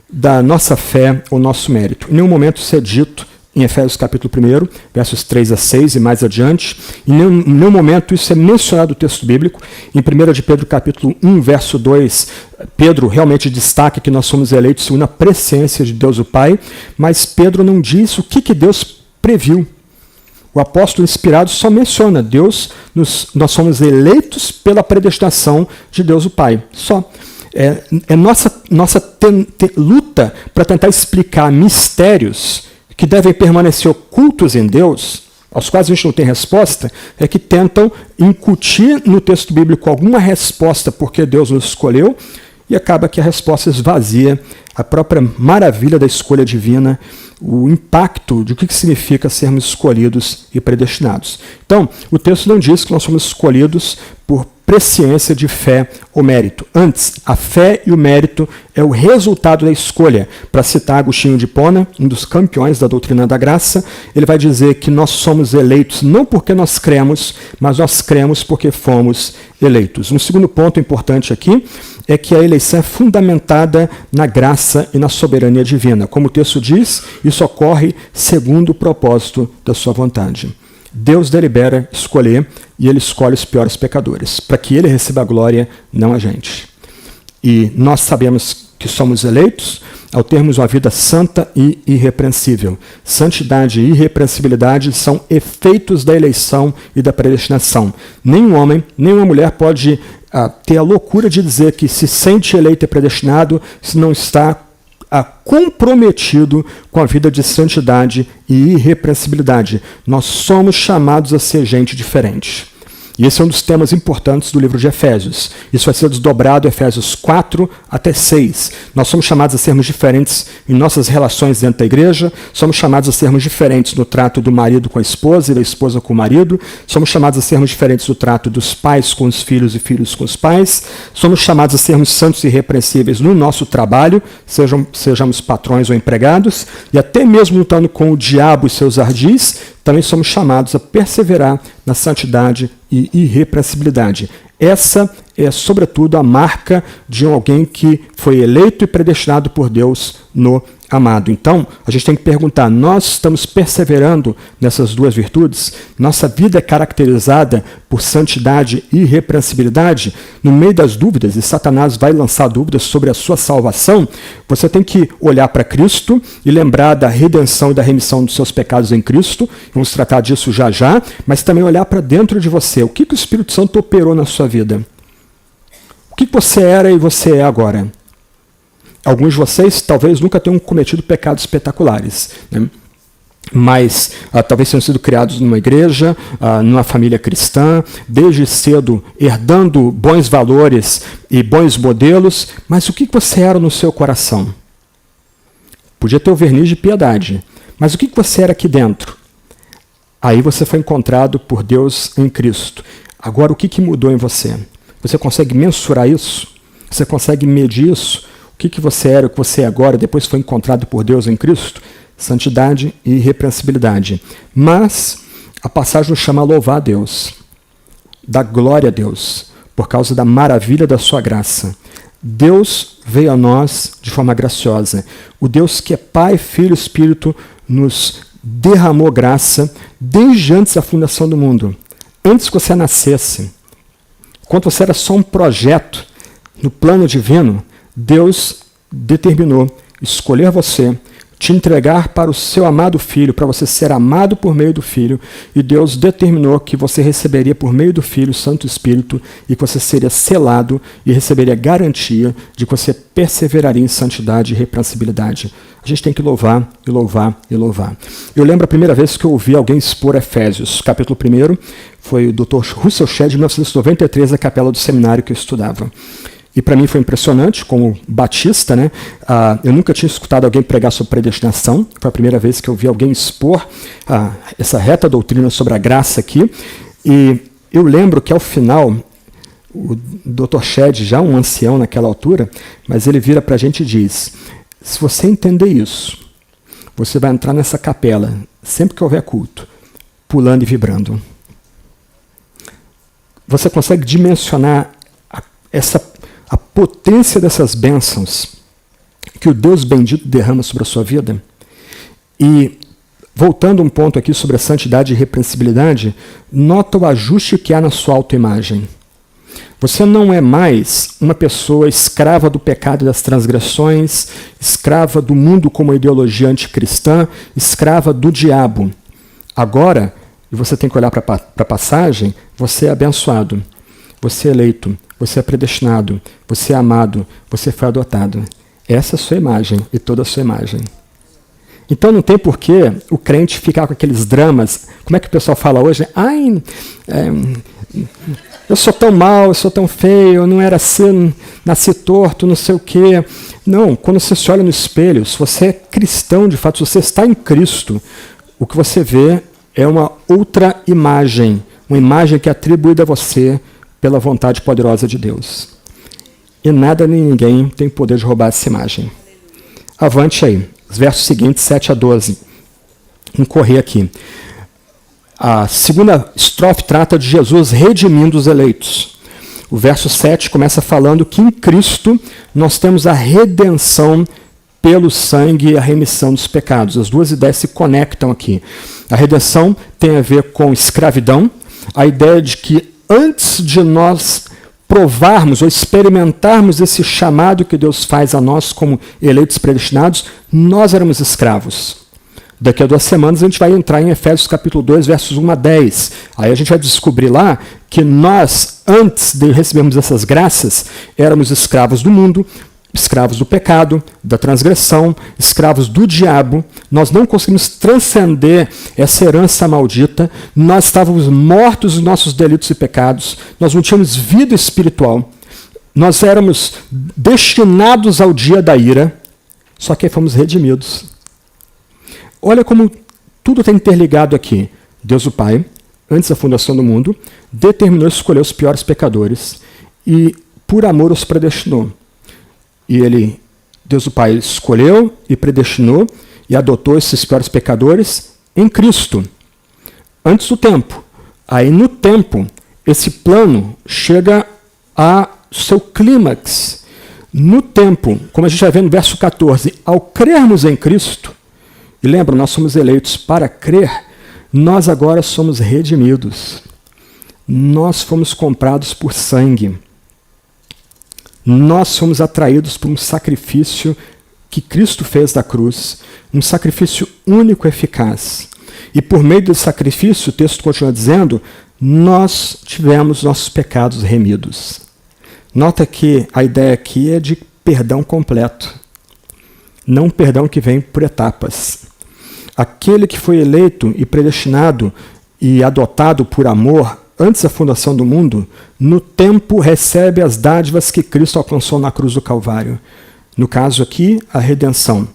da nossa fé ou nosso mérito. Em nenhum momento isso é dito em Efésios capítulo 1, versos 3 a 6 e mais adiante. Em nenhum momento isso é mencionado no texto bíblico. Em 1 de Pedro capítulo 1, verso 2, Pedro realmente destaca que nós somos eleitos segundo a presciência de Deus o Pai, mas Pedro não diz o que Deus previu. O apóstolo inspirado só menciona nós somos eleitos pela predestinação de Deus o Pai. Só. É nossa luta para tentar explicar mistérios que devem permanecer ocultos em Deus, aos quais a gente não tem resposta, é que tentam incutir no texto bíblico alguma resposta porque Deus nos escolheu, e acaba que a resposta esvazia a própria maravilha da escolha divina, o impacto de o que significa sermos escolhidos e predestinados. Então, o texto não diz que nós somos escolhidos por presciência de fé ou mérito. Antes, a fé e o mérito é o resultado da escolha. Para citar Agostinho de Hipona, um dos campeões da doutrina da graça, ele vai dizer que nós somos eleitos não porque nós cremos, mas nós cremos porque fomos eleitos. Um segundo ponto importante aqui é que a eleição é fundamentada na graça e na soberania divina. Como o texto diz, isso ocorre segundo o propósito da sua vontade. Deus delibera escolher e Ele escolhe os piores pecadores, para que Ele receba a glória, não a gente. E nós sabemos que somos eleitos ao termos uma vida santa e irrepreensível. Santidade e irrepreensibilidade são efeitos da eleição e da predestinação. Nenhum homem, nenhuma mulher pode ter a loucura de dizer que se sente eleito e predestinado se não está comprometido com a vida de santidade e irrepreensibilidade. Nós somos chamados a ser gente diferente. E esse é um dos temas importantes do livro de Efésios. Isso vai ser desdobrado em Efésios 4 até 6. Nós somos chamados a sermos diferentes em nossas relações dentro da igreja, somos chamados a sermos diferentes no trato do marido com a esposa e da esposa com o marido, somos chamados a sermos diferentes no trato dos pais com os filhos e filhos com os pais, somos chamados a sermos santos e irrepreensíveis no nosso trabalho, sejamos patrões ou empregados, e até mesmo lutando com o diabo e seus ardis, também somos chamados a perseverar na santidade e irrepreensibilidade. Essa é, sobretudo, a marca de alguém que foi eleito e predestinado por Deus no amado. Então, a gente tem que perguntar, nós estamos perseverando nessas duas virtudes? Nossa vida é caracterizada por santidade e irrepreensibilidade? No meio das dúvidas, e Satanás vai lançar dúvidas sobre a sua salvação, você tem que olhar para Cristo e lembrar da redenção e da remissão dos seus pecados em Cristo. Vamos tratar disso já já, mas também olhar para dentro de você. O que o Espírito Santo operou na sua vida? O que você era e você é agora? Alguns de vocês talvez nunca tenham cometido pecados espetaculares, né? Mas talvez tenham sido criados numa igreja, numa família cristã, desde cedo herdando bons valores e bons modelos. Mas o que você era no seu coração? Podia ter o verniz de piedade, mas o que você era aqui dentro? Aí você foi encontrado por Deus em Cristo. Agora, o que mudou em você? Você consegue mensurar isso? Você consegue medir isso? O que você era, o que você é agora, depois foi encontrado por Deus em Cristo? Santidade e irrepreensibilidade. Mas a passagem nos chama a louvar a Deus, dar glória a Deus, por causa da maravilha da sua graça. Deus veio a nós de forma graciosa. O Deus que é Pai, Filho e Espírito nos derramou graça desde antes da fundação do mundo. Antes que você nascesse, quando você era só um projeto no plano divino, Deus determinou escolher você, te entregar para o seu amado Filho, para você ser amado por meio do Filho, e Deus determinou que você receberia por meio do Filho o Santo Espírito e que você seria selado e receberia garantia de que você perseveraria em santidade e irrepreensibilidade. A gente tem que louvar e louvar e louvar. Eu lembro a primeira vez que eu ouvi alguém expor Efésios, capítulo 1, foi o Dr. Russell Shedd, de 1993, na capela do seminário que eu estudava. E para mim foi impressionante, como batista, né? Eu nunca tinha escutado alguém pregar sobre predestinação. Foi a primeira vez que eu vi alguém expor essa reta doutrina sobre a graça aqui. E eu lembro que ao final, o Dr. Shedd, já um ancião naquela altura, mas ele vira para a gente e diz, se você entender isso, você vai entrar nessa capela, sempre que houver culto, pulando e vibrando. Você consegue dimensionar a potência dessas bênçãos que o Deus bendito derrama sobre a sua vida? E, voltando um ponto aqui sobre a santidade e irrepreensibilidade, nota o ajuste que há na sua autoimagem. Você não é mais uma pessoa escrava do pecado e das transgressões, escrava do mundo como ideologia anticristã, escrava do diabo. Agora, e você tem que olhar para a passagem, você é abençoado, você é eleito, você é predestinado, você é amado, você foi adotado. Essa é a sua imagem e toda a sua imagem. Então não tem porquê o crente ficar com aqueles dramas. Como é que o pessoal fala hoje? Ai, eu sou tão mal, eu sou tão feio, eu não era assim, nasci torto, não sei o quê. Não, quando você se olha no espelho, se você é cristão de fato, se você está em Cristo, o que você vê é uma outra imagem, uma imagem que é atribuída a você pela vontade poderosa de Deus. E nada nem ninguém tem poder de roubar essa imagem. Avante aí, os versos seguintes, 7 a 12. Vamos correr aqui. A segunda estrofe trata de Jesus redimindo os eleitos. O verso 7 começa falando que em Cristo nós temos a redenção pelo sangue e a remissão dos pecados. As duas ideias se conectam aqui. A redenção tem a ver com escravidão, a ideia de que antes de nós provarmos ou experimentarmos esse chamado que Deus faz a nós como eleitos predestinados, nós éramos escravos. Daqui a 2 semanas a gente vai entrar em Efésios capítulo 2, versos 1 a 10. Aí a gente vai descobrir lá que nós, antes de recebermos essas graças, éramos escravos do mundo, escravos do pecado, da transgressão, escravos do diabo. Nós não conseguimos transcender essa herança maldita. Nós estávamos mortos nos nossos delitos e pecados. Nós não tínhamos vida espiritual. Nós éramos destinados ao dia da ira. Só que aí fomos redimidos. Olha como tudo está interligado aqui. Deus o Pai, antes da fundação do mundo, determinou escolher os piores pecadores e, por amor, os predestinou. E ele, Deus o Pai, escolheu e predestinou e adotou esses piores pecadores em Cristo, antes do tempo. Aí no tempo, esse plano chega a seu clímax no tempo, como a gente já vê no verso 14, ao crermos em Cristo, e lembra, nós somos eleitos para crer, nós agora somos redimidos. Nós fomos comprados por sangue. Nós fomos atraídos por um sacrifício que Cristo fez da cruz, um sacrifício único e eficaz. E por meio desse sacrifício, o texto continua dizendo, nós tivemos nossos pecados remidos. Nota que a ideia aqui é de perdão completo, não um perdão que vem por etapas. Aquele que foi eleito e predestinado e adotado por amor antes da fundação do mundo, no tempo recebe as dádivas que Cristo alcançou na cruz do Calvário. No caso aqui, a redenção.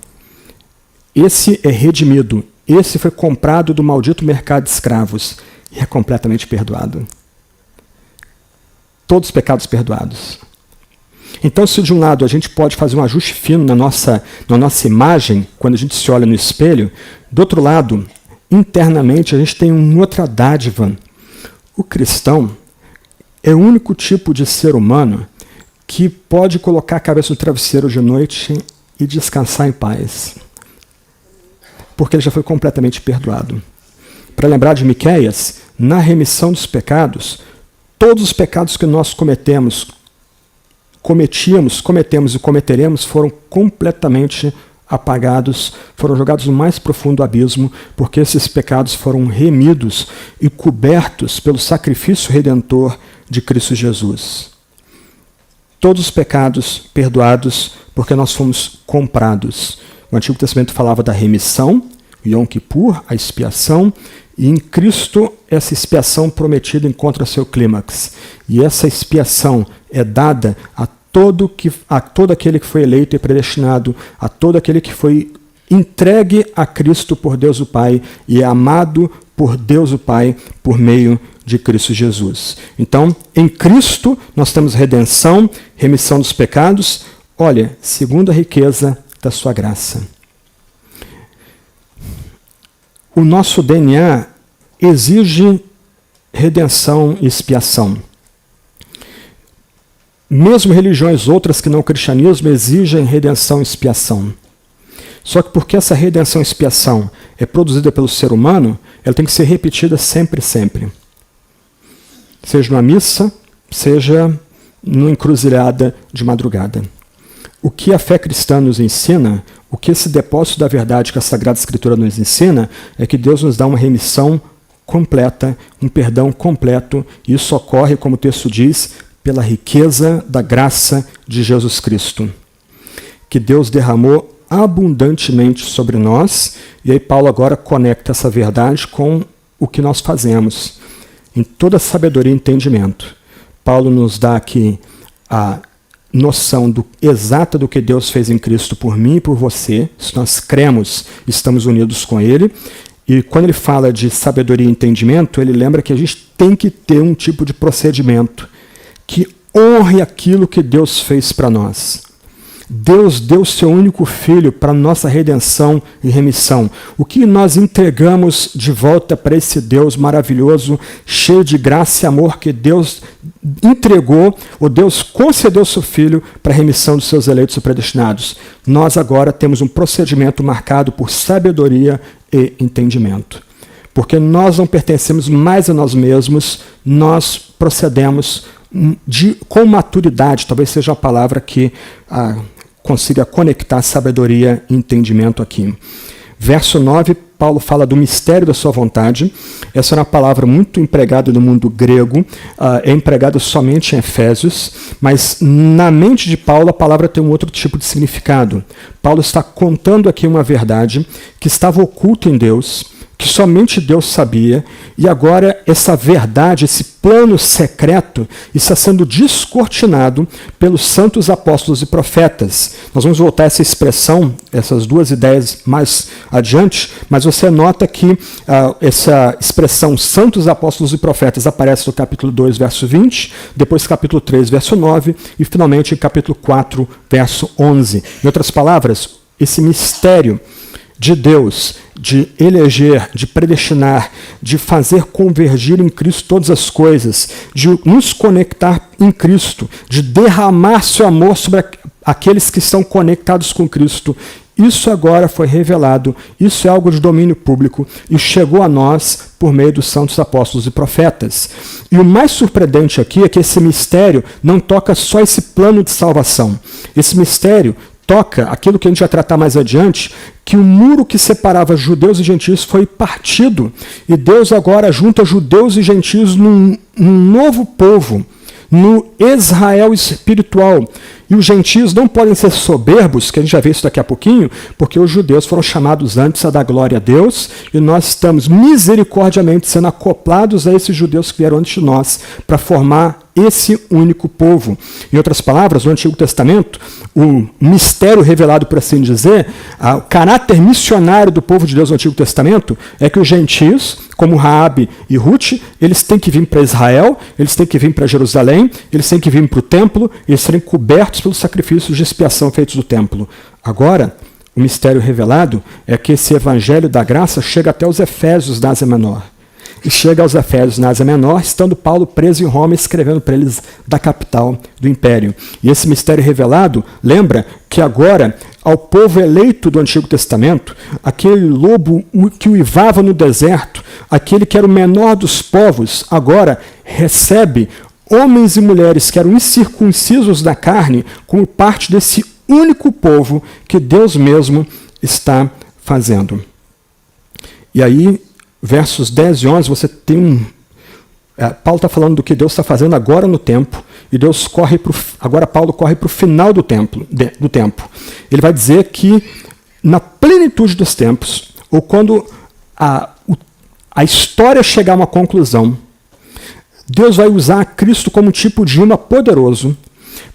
Esse é redimido, esse foi comprado do maldito mercado de escravos e é completamente perdoado. Todos os pecados perdoados. Então, se de um lado a gente pode fazer um ajuste fino na nossa imagem, quando a gente se olha no espelho, do outro lado, internamente, a gente tem uma outra dádiva. O cristão é o único tipo de ser humano que pode colocar a cabeça no travesseiro de noite e descansar em paz. Porque ele já foi completamente perdoado. Para lembrar de Miqueias, na remissão dos pecados, todos os pecados que nós cometemos e cometeremos foram completamente apagados, foram jogados no mais profundo abismo, porque esses pecados foram remidos e cobertos pelo sacrifício redentor de Cristo Jesus. Todos os pecados perdoados, porque nós fomos comprados. O Antigo Testamento falava da remissão, Yom Kippur, a expiação, e em Cristo essa expiação prometida encontra seu clímax. E essa expiação é dada a todo aquele que foi eleito e predestinado, a todo aquele que foi entregue a Cristo por Deus o Pai e é amado por Deus o Pai por meio de Cristo Jesus. Então, em Cristo nós temos redenção, remissão dos pecados, olha, segundo a riqueza da sua graça. O nosso DNA exige redenção e expiação. Mesmo religiões outras que não o cristianismo exigem redenção e expiação. Só que porque essa redenção e expiação é produzida pelo ser humano, ela tem que ser repetida sempre, sempre. Seja numa missa, seja numa encruzilhada de madrugada. O que a fé cristã nos ensina, o que esse depósito da verdade que a Sagrada Escritura nos ensina, é que Deus nos dá uma remissão completa, um perdão completo, e isso ocorre, como o texto diz, pela riqueza da graça de Jesus Cristo, que Deus derramou abundantemente sobre nós, e aí Paulo agora conecta essa verdade com o que nós fazemos, em toda sabedoria e entendimento. Paulo nos dá aqui a noção exata do que Deus fez em Cristo por mim e por você. Se nós cremos, estamos unidos com Ele. E quando ele fala de sabedoria e entendimento, ele lembra que a gente tem que ter um tipo de procedimento que honre aquilo que Deus fez para nós. Deus deu seu único Filho para nossa redenção e remissão. O que nós entregamos de volta para esse Deus maravilhoso, cheio de graça e amor que Deus entregou, ou Deus concedeu seu Filho para a remissão dos seus eleitos e predestinados? Nós agora temos um procedimento marcado por sabedoria e entendimento. Porque nós não pertencemos mais a nós mesmos, nós procedemos com maturidade, talvez seja a palavra que consiga conectar sabedoria e entendimento aqui. Verso 9, Paulo fala do mistério da sua vontade. Essa é uma palavra muito empregada no mundo grego, é empregada somente em Efésios, mas na mente de Paulo a palavra tem um outro tipo de significado. Paulo está contando aqui uma verdade que estava oculta em Deus, que somente Deus sabia, e agora essa verdade, esse plano secreto, está sendo descortinado pelos santos apóstolos e profetas. Nós vamos voltar a essa expressão, essas duas ideias mais adiante, mas você nota que essa expressão santos apóstolos e profetas aparece no capítulo 2, verso 20, depois capítulo 3, verso 9, e finalmente em capítulo 4, verso 11. Em outras palavras, esse mistério de Deus, de eleger, de predestinar, de fazer convergir em Cristo todas as coisas, de nos conectar em Cristo, de derramar seu amor sobre aqueles que estão conectados com Cristo. Isso agora foi revelado, isso é algo de domínio público e chegou a nós por meio dos santos apóstolos e profetas. E o mais surpreendente aqui é que esse mistério não toca só esse plano de salvação. Esse mistério toca aquilo que a gente vai tratar mais adiante, que o muro que separava judeus e gentios foi partido. E Deus agora junta judeus e gentios num novo povo, no Israel espiritual. E os gentios não podem ser soberbos, que a gente vai ver isso daqui a pouquinho, porque os judeus foram chamados antes a dar glória a Deus, e nós estamos misericordiamente sendo acoplados a esses judeus que vieram antes de nós, para formar esse único povo. Em outras palavras, no Antigo Testamento, o mistério revelado, por assim dizer, o caráter missionário do povo de Deus no Antigo Testamento é que os gentios, como Raabe e Ruth, eles têm que vir para Israel, eles têm que vir para Jerusalém, eles têm que vir para o templo, eles serem cobertos pelos sacrifícios de expiação feitos no templo. Agora, o mistério revelado é que esse evangelho da graça chega até os Efésios da Ásia Menor. E chega aos Efésios na Ásia Menor, estando Paulo preso em Roma, escrevendo para eles da capital do império. E esse mistério revelado lembra que agora, ao povo eleito do Antigo Testamento, aquele lobo que uivava no deserto, aquele que era o menor dos povos, agora recebe homens e mulheres que eram incircuncisos da carne como parte desse único povo que Deus mesmo está fazendo. E aí, versos 10 e 11, você tem Paulo está falando do que Deus está fazendo agora no tempo, e agora Paulo corre para o final do tempo. Ele vai dizer que na plenitude dos tempos, ou quando a história chegar a uma conclusão, Deus vai usar Cristo como tipo de imã poderoso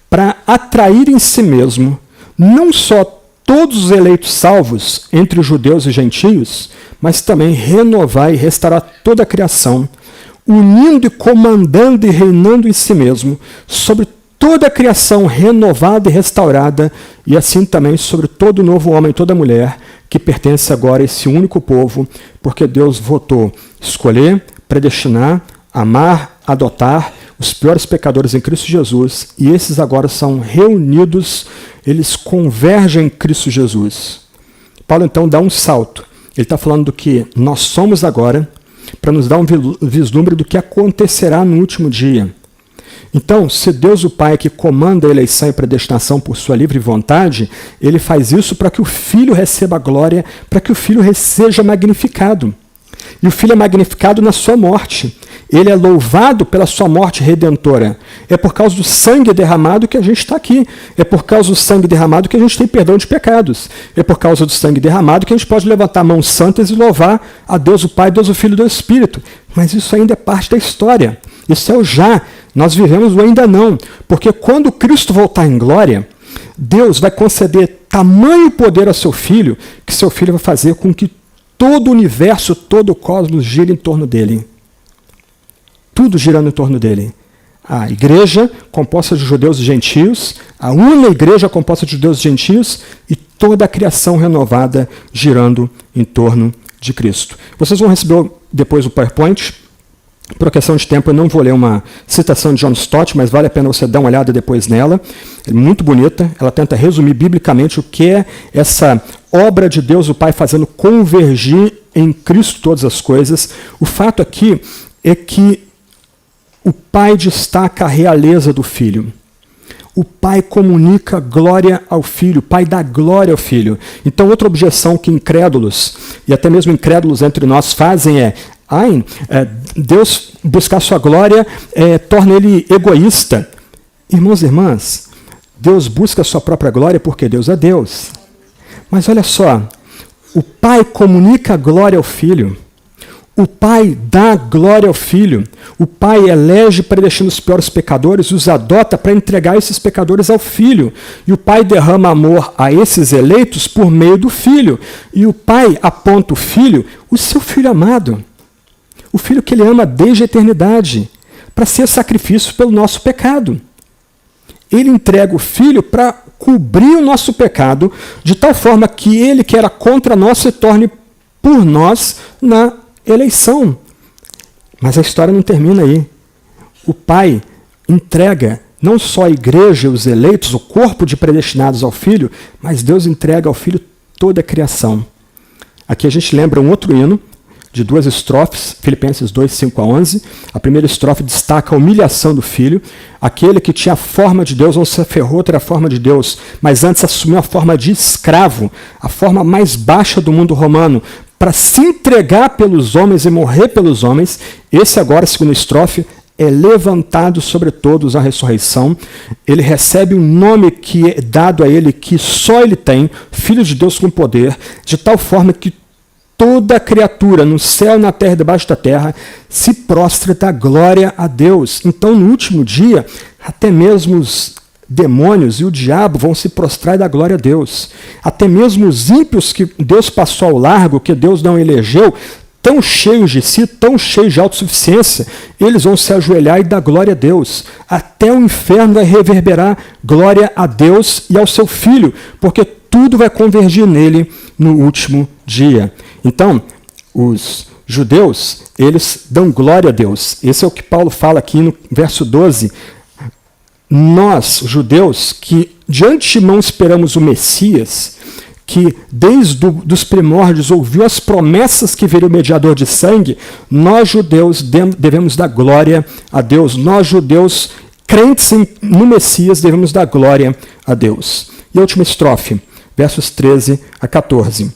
para atrair em si mesmo não só todos os eleitos salvos entre judeus e gentios, mas também renovar e restaurar toda a criação, unindo e comandando e reinando em si mesmo sobre toda a criação renovada e restaurada, e assim também sobre todo novo homem, toda mulher que pertence agora a esse único povo, porque Deus votou escolher, predestinar, amar, adotar os piores pecadores em Cristo Jesus, e esses agora são reunidos, eles convergem em Cristo Jesus. Paulo então dá um salto. Ele está falando do que nós somos agora, para nos dar um vislumbre do que acontecerá no último dia. Então, se Deus o Pai que comanda a eleição e predestinação por sua livre vontade, ele faz isso para que o Filho receba a glória, para que o Filho seja magnificado. E o Filho é magnificado na sua morte. Ele é louvado pela sua morte redentora. É por causa do sangue derramado que a gente está aqui. É por causa do sangue derramado que a gente tem perdão de pecados. É por causa do sangue derramado que a gente pode levantar mãos santas e louvar a Deus o Pai, Deus o Filho e Deus o Espírito. Mas isso ainda é parte da história. Isso é o já. Nós vivemos o ainda não. Porque quando Cristo voltar em glória, Deus vai conceder tamanho poder ao seu Filho, que seu Filho vai fazer com que todo o universo, todo o cosmos gire em torno dele. Tudo girando em torno dele. A igreja composta de judeus e gentios, a única igreja composta de judeus e gentios, e toda a criação renovada girando em torno de Cristo. Vocês vão receber depois o PowerPoint. Por questão de tempo, eu não vou ler uma citação de John Stott, mas vale a pena você dar uma olhada depois nela. É muito bonita. Ela tenta resumir biblicamente o que é essa obra de Deus, o Pai, fazendo convergir em Cristo todas as coisas. O fato aqui é que o Pai destaca a realeza do Filho. O Pai comunica glória ao Filho, o Pai dá glória ao Filho. Então, outra objeção que incrédulos, e até mesmo incrédulos entre nós, fazem é Deus buscar sua glória torna ele egoísta. Irmãos e irmãs, Deus busca a sua própria glória porque Deus é Deus. Mas olha só, o Pai comunica a glória ao Filho. O Pai dá glória ao Filho. O Pai elege e predestina os piores pecadores e os adota para entregar esses pecadores ao Filho. E o Pai derrama amor a esses eleitos por meio do Filho. E o Pai aponta o Filho, o seu Filho amado. O Filho que ele ama desde a eternidade, para ser sacrifício pelo nosso pecado. Ele entrega o Filho para cobrir o nosso pecado, de tal forma que ele que era contra nós se torne por nós na eleição. Mas a história não termina aí. O Pai entrega não só a igreja, os eleitos, o corpo de predestinados ao Filho, mas Deus entrega ao Filho toda a criação. Aqui a gente lembra um outro hino, de 2 estrofes, Filipenses 2, 5 a 11. A primeira estrofe destaca a humilhação do Filho. Aquele que tinha a forma de Deus não se aferrou a ter a forma de Deus, mas antes assumiu a forma de escravo, a forma mais baixa do mundo romano, para se entregar pelos homens e morrer pelos homens. Esse agora, segunda estrofe, é levantado sobre todos à ressurreição. Ele recebe um nome que é dado a ele, que só ele tem, Filho de Deus com poder, de tal forma que toda criatura, no céu, na terra e debaixo da terra, se prostra da glória a Deus. Então, no último dia, até mesmo os demônios e o diabo vão se prostrar da glória a Deus. Até mesmo os ímpios que Deus passou ao largo, que Deus não elegeu, tão cheios de si, tão cheios de autossuficiência, eles vão se ajoelhar e dar glória a Deus. Até o inferno vai reverberar glória a Deus e ao seu Filho, porque tudo vai convergir nele no último dia. Então, os judeus, eles dão glória a Deus. Esse é o que Paulo fala aqui no verso 12. Nós, judeus, que de antemão esperamos o Messias, que desde os primórdios ouviu as promessas que viria o mediador de sangue, nós, judeus, devemos dar glória a Deus. Nós, judeus, crentes no Messias, devemos dar glória a Deus. E a última estrofe, versos 13 a 14.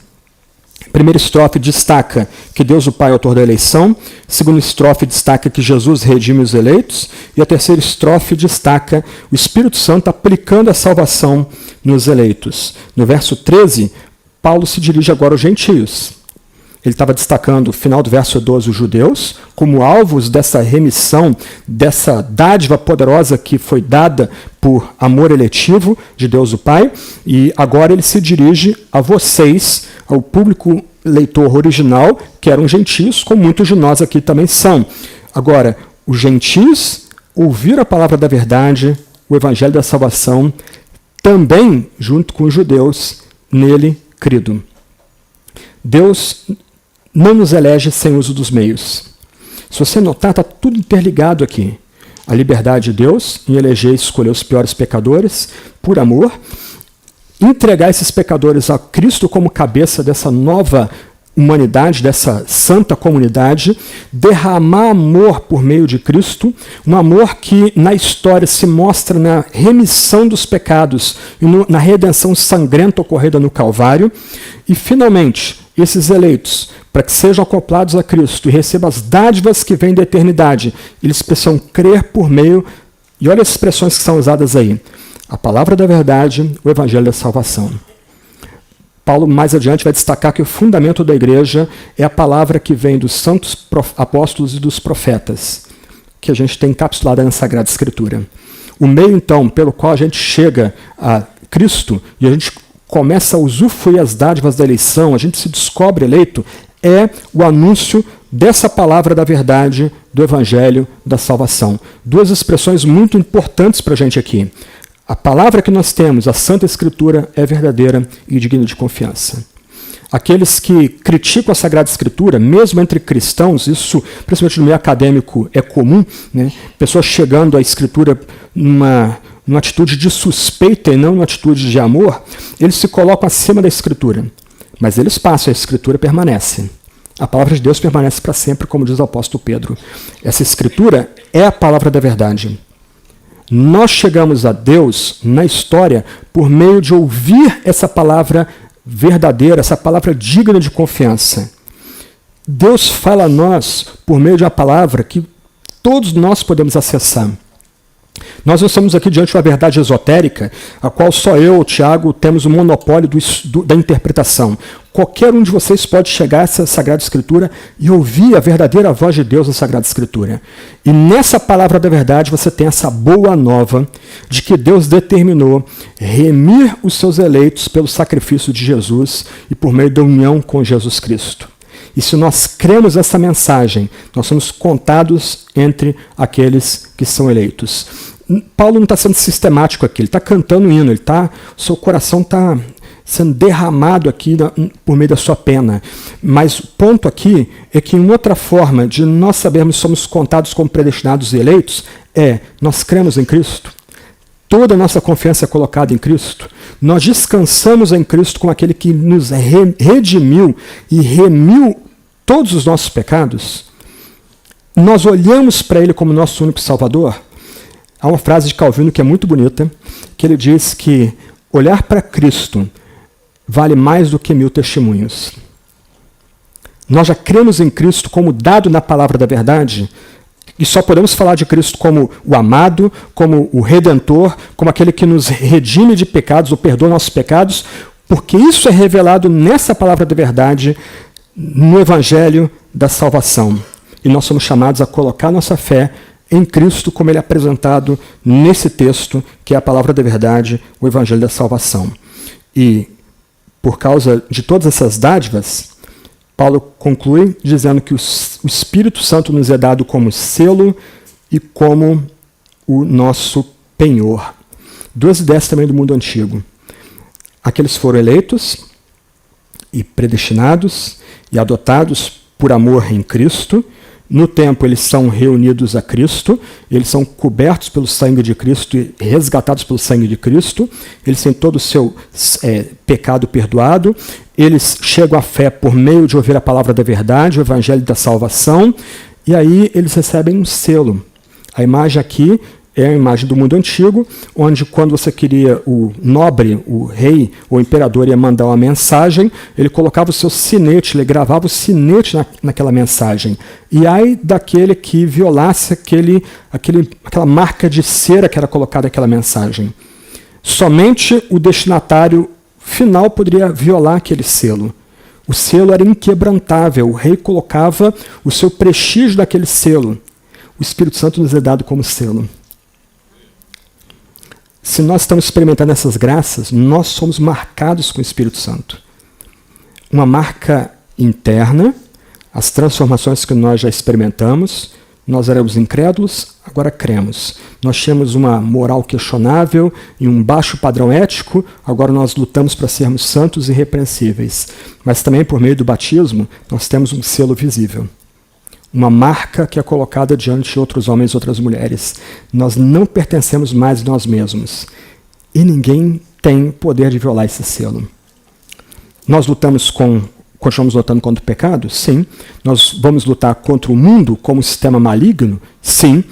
A primeira estrofe destaca que Deus o Pai é o autor da eleição. A segunda estrofe destaca que Jesus redime os eleitos. E a terceira estrofe destaca o Espírito Santo aplicando a salvação nos eleitos. No verso 13, Paulo se dirige agora aos gentios. Ele estava destacando, no final do verso 12, os judeus, como alvos dessa remissão, dessa dádiva poderosa que foi dada por amor eletivo de Deus o Pai. E agora ele se dirige a vocês, ao público leitor original, que eram gentios, como muitos de nós aqui também são. Agora, os gentios ouviram a palavra da verdade, o evangelho da salvação, também, junto com os judeus, nele crido. Deus não nos elege sem uso dos meios. Se você notar, está tudo interligado aqui. A liberdade de Deus em eleger e escolher os piores pecadores, por amor, entregar esses pecadores a Cristo como cabeça dessa nova humanidade, dessa santa comunidade, derramar amor por meio de Cristo, um amor que na história se mostra na remissão dos pecados e na redenção sangrenta ocorrida no Calvário, e finalmente, esses eleitos, para que sejam acoplados a Cristo e recebam as dádivas que vêm da eternidade, eles precisam crer por meio, e olha as expressões que são usadas aí, a palavra da verdade, o evangelho da salvação. Paulo, mais adiante, vai destacar que o fundamento da igreja é a palavra que vem dos santos apóstolos e dos profetas, que a gente tem encapsulada na Sagrada Escritura. O meio, então, pelo qual a gente chega a Cristo e a gente começa a usufruir as dádivas da eleição, a gente se descobre eleito, é o anúncio dessa palavra da verdade, do evangelho da salvação. Duas expressões muito importantes para a gente aqui. A palavra que nós temos, a Santa Escritura, é verdadeira e digna de confiança. Aqueles que criticam a Sagrada Escritura, mesmo entre cristãos, isso, principalmente no meio acadêmico, é comum, né? Pessoas chegando à Escritura numa atitude de suspeita e não numa atitude de amor, eles se colocam acima da Escritura. Mas eles passam, a Escritura permanece. A palavra de Deus permanece para sempre, como diz o apóstolo Pedro. Essa Escritura é a palavra da verdade. Nós chegamos a Deus na história por meio de ouvir essa palavra verdadeira, essa palavra digna de confiança. Deus fala a nós por meio de uma palavra que todos nós podemos acessar. Nós não estamos aqui diante de uma verdade esotérica, a qual só eu, o Tiago, temos o monopólio da interpretação. Qualquer um de vocês pode chegar a essa Sagrada Escritura e ouvir a verdadeira voz de Deus na Sagrada Escritura. E nessa palavra da verdade você tem essa boa nova de que Deus determinou remir os seus eleitos pelo sacrifício de Jesus e por meio da união com Jesus Cristo. E se nós cremos essa mensagem, nós somos contados entre aqueles que são eleitos. Paulo não está sendo sistemático aqui, ele está cantando um hino, o seu coração está sendo derramado aqui por meio da sua pena. Mas o ponto aqui é que uma outra forma de nós sabermos se somos contados como predestinados e eleitos nós cremos em Cristo. Toda a nossa confiança é colocada em Cristo. Nós descansamos em Cristo como aquele que nos redimiu e remiu todos os nossos pecados. Nós olhamos para Ele como nosso único Salvador. Há uma frase de Calvino que é muito bonita, que ele diz que olhar para Cristo vale mais do que 1000 testemunhos. Nós já cremos em Cristo como dado na palavra da verdade, e só podemos falar de Cristo como o amado, como o Redentor, como aquele que nos redime de pecados ou perdoa nossos pecados, porque isso é revelado nessa palavra da verdade, no Evangelho da salvação. E nós somos chamados a colocar nossa fé em Cristo como ele é apresentado nesse texto, que é a palavra da verdade, o Evangelho da salvação. E por causa de todas essas dádivas, Paulo conclui dizendo que o Espírito Santo nos é dado como selo e como o nosso penhor. 2 ideias também do mundo antigo. Aqueles foram eleitos e predestinados e adotados por amor em Cristo. No tempo eles são reunidos a Cristo, eles são cobertos pelo sangue de Cristo e resgatados pelo sangue de Cristo, eles têm todo o seu pecado perdoado, eles chegam à fé por meio de ouvir a palavra da verdade, o Evangelho da salvação, e aí eles recebem um selo. A imagem aqui é a imagem do mundo antigo, onde quando você queria o nobre, o rei, o imperador ia mandar uma mensagem, ele colocava o seu sinete, ele gravava o sinete naquela mensagem. E aí daquele que violasse aquela marca de cera que era colocada naquela mensagem. Somente o destinatário final poderia violar aquele selo. O selo era inquebrantável, o rei colocava o seu prestígio naquele selo. O Espírito Santo nos é dado como selo. Se nós estamos experimentando essas graças, nós somos marcados com o Espírito Santo. Uma marca interna, as transformações que nós já experimentamos, nós éramos incrédulos, agora cremos. Nós tínhamos uma moral questionável e um baixo padrão ético, agora nós lutamos para sermos santos e irrepreensíveis. Mas também por meio do batismo, nós temos um selo visível. Uma marca que é colocada diante de outros homens e outras mulheres. Nós não pertencemos mais a nós mesmos. E ninguém tem poder de violar esse selo. Nós continuamos lutando contra o pecado? Sim. Nós vamos lutar contra o mundo como um sistema maligno? Sim.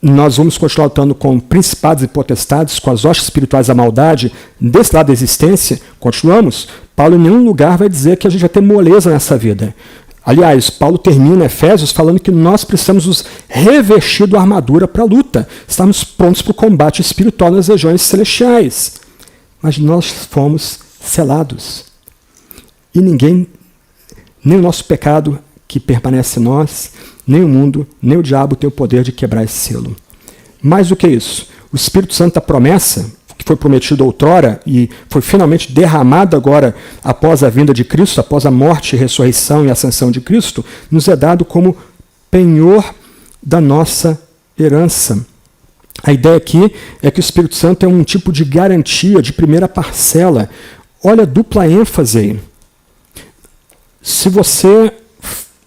Nós vamos continuar lutando com principados e potestades, com as hostes espirituais da maldade, desse lado da existência? Continuamos. Paulo em nenhum lugar vai dizer que a gente vai ter moleza nessa vida. Aliás, Paulo termina Efésios falando que nós precisamos nos revestir da armadura para a luta. Estamos prontos para o combate espiritual nas regiões celestiais. Mas nós fomos selados. E ninguém, nem o nosso pecado que permanece em nós, nem o mundo, nem o diabo tem o poder de quebrar esse selo. Mais do que isso, o Espírito Santo da promessa, que foi prometido outrora e foi finalmente derramado agora após a vinda de Cristo, após a morte, ressurreição e ascensão de Cristo, nos é dado como penhor da nossa herança. A ideia aqui é que o Espírito Santo é um tipo de garantia de primeira parcela. Olha a dupla ênfase aí. Se você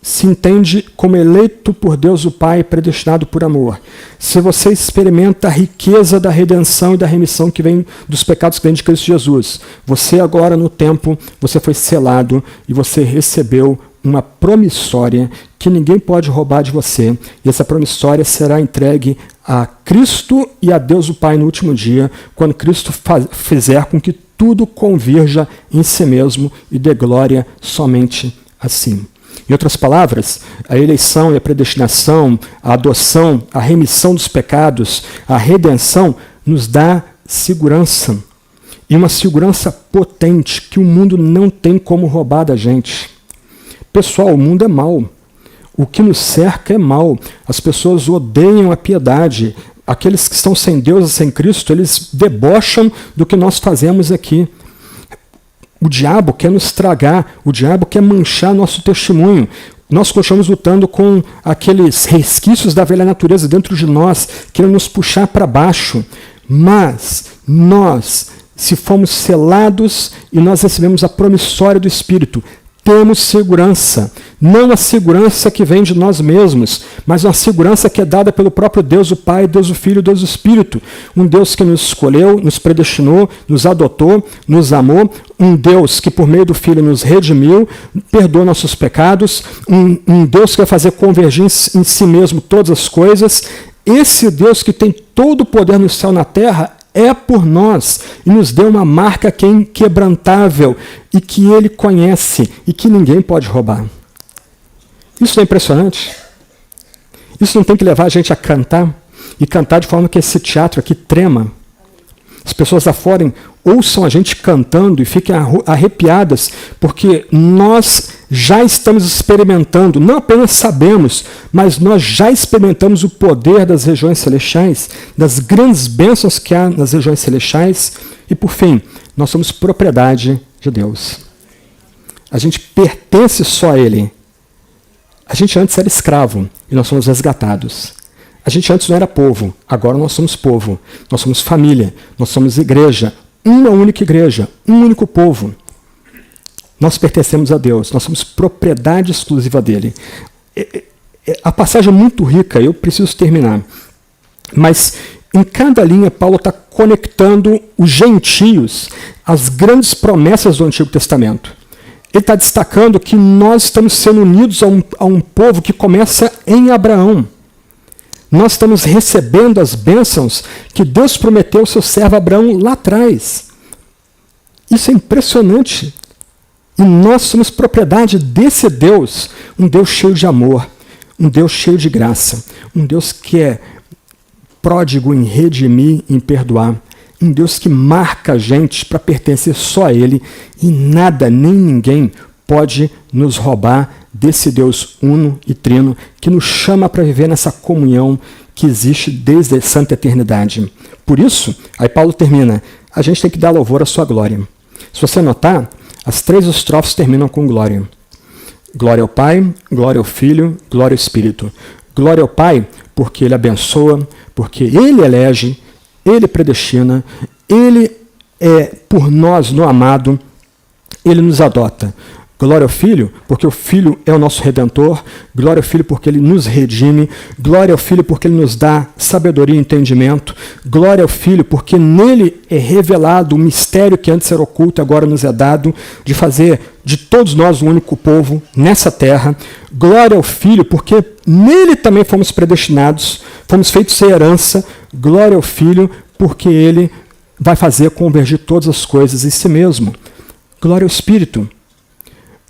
se entende como eleito por Deus o Pai, predestinado por amor, se você experimenta a riqueza da redenção e da remissão que vem dos pecados que vem de Cristo Jesus, você agora no tempo, você foi selado e você recebeu uma promissória que ninguém pode roubar de você, e essa promissória será entregue a Cristo e a Deus o Pai no último dia, quando Cristo fizer com que tudo convirja em si mesmo e dê glória somente assim. Em outras palavras, a eleição e a predestinação, a adoção, a remissão dos pecados, a redenção nos dá segurança. E uma segurança potente que o mundo não tem como roubar da gente. Pessoal, o mundo é mau. O que nos cerca é mau. As pessoas odeiam a piedade. Aqueles que estão sem Deus e sem Cristo, eles debocham do que nós fazemos aqui. O diabo quer nos estragar, o diabo quer manchar nosso testemunho. Nós continuamos lutando com aqueles resquícios da velha natureza dentro de nós, querendo nos puxar para baixo. Mas nós, se fomos selados e nós recebemos a promissória do Espírito, temos segurança. Não a segurança que vem de nós mesmos, mas uma segurança que é dada pelo próprio Deus o Pai, Deus o Filho, Deus o Espírito. Um Deus que nos escolheu, nos predestinou, nos adotou, nos amou. Um Deus que por meio do Filho nos redimiu, perdoa nossos pecados. Um Deus que vai fazer convergir em si mesmo todas as coisas. Esse Deus que tem todo o poder no céu e na terra é por nós e nos deu uma marca que é inquebrantável e que Ele conhece e que ninguém pode roubar. Isso não é impressionante? Isso não tem que levar a gente a cantar e cantar de forma que esse teatro aqui trema? As pessoas lá fora ouçam a gente cantando e fiquem arrepiadas, porque nós já estamos experimentando, não apenas sabemos, mas nós já experimentamos o poder das regiões celestiais, das grandes bênçãos que há nas regiões celestiais, e por fim, nós somos propriedade de Deus. A gente pertence só a Ele. A gente antes era escravo e nós somos resgatados. A gente antes não era povo, agora nós somos povo. Nós somos família, nós somos igreja, uma única igreja, um único povo. Nós pertencemos a Deus, nós somos propriedade exclusiva dele. A passagem é muito rica, eu preciso terminar. Mas em cada linha, Paulo está conectando os gentios às grandes promessas do Antigo Testamento. Ele está destacando que nós estamos sendo unidos a um povo que começa em Abraão. Nós estamos recebendo as bênçãos que Deus prometeu ao seu servo Abraão lá atrás. Isso é impressionante. E nós somos propriedade desse Deus, um Deus cheio de amor, um Deus cheio de graça, um Deus que é pródigo em redimir, em perdoar, um Deus que marca a gente para pertencer só a Ele, e nada nem ninguém pode nos roubar desse Deus uno e trino que nos chama para viver nessa comunhão que existe desde a santa eternidade. Por isso, aí Paulo termina, a gente tem que dar louvor à sua glória. Se você notar, as 3 estrofes terminam com glória. Glória ao Pai, glória ao Filho, glória ao Espírito. Glória ao Pai porque Ele abençoa, porque Ele elege, Ele predestina, Ele é por nós no amado, Ele nos adota. Glória ao Filho, porque o Filho é o nosso Redentor. Glória ao Filho, porque Ele nos redime. Glória ao Filho, porque Ele nos dá sabedoria e entendimento. Glória ao Filho, porque nele é revelado o mistério que antes era oculto, agora nos é dado, de fazer de todos nós um único povo nessa terra. Glória ao Filho, porque nele também fomos predestinados, fomos feitos herança. Glória ao Filho, porque Ele vai fazer convergir todas as coisas em si mesmo. Glória ao Espírito.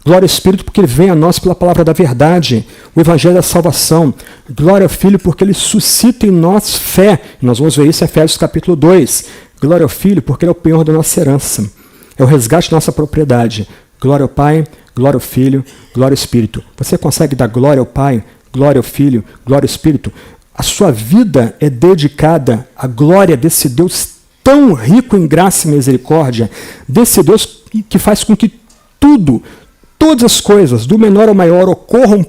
Glória ao Espírito porque Ele vem a nós pela palavra da verdade, o Evangelho da salvação. Glória ao Filho porque Ele suscita em nós fé. Nós vamos ver isso em Efésios capítulo 2. Glória ao Filho porque Ele é o penhor da nossa herança. É o resgate da nossa propriedade. Glória ao Pai, glória ao Filho, glória ao Espírito. Você consegue dar glória ao Pai, glória ao Filho, glória ao Espírito? A sua vida é dedicada à glória desse Deus tão rico em graça e misericórdia, desse Deus que faz com que todas as coisas, do menor ao maior, ocorram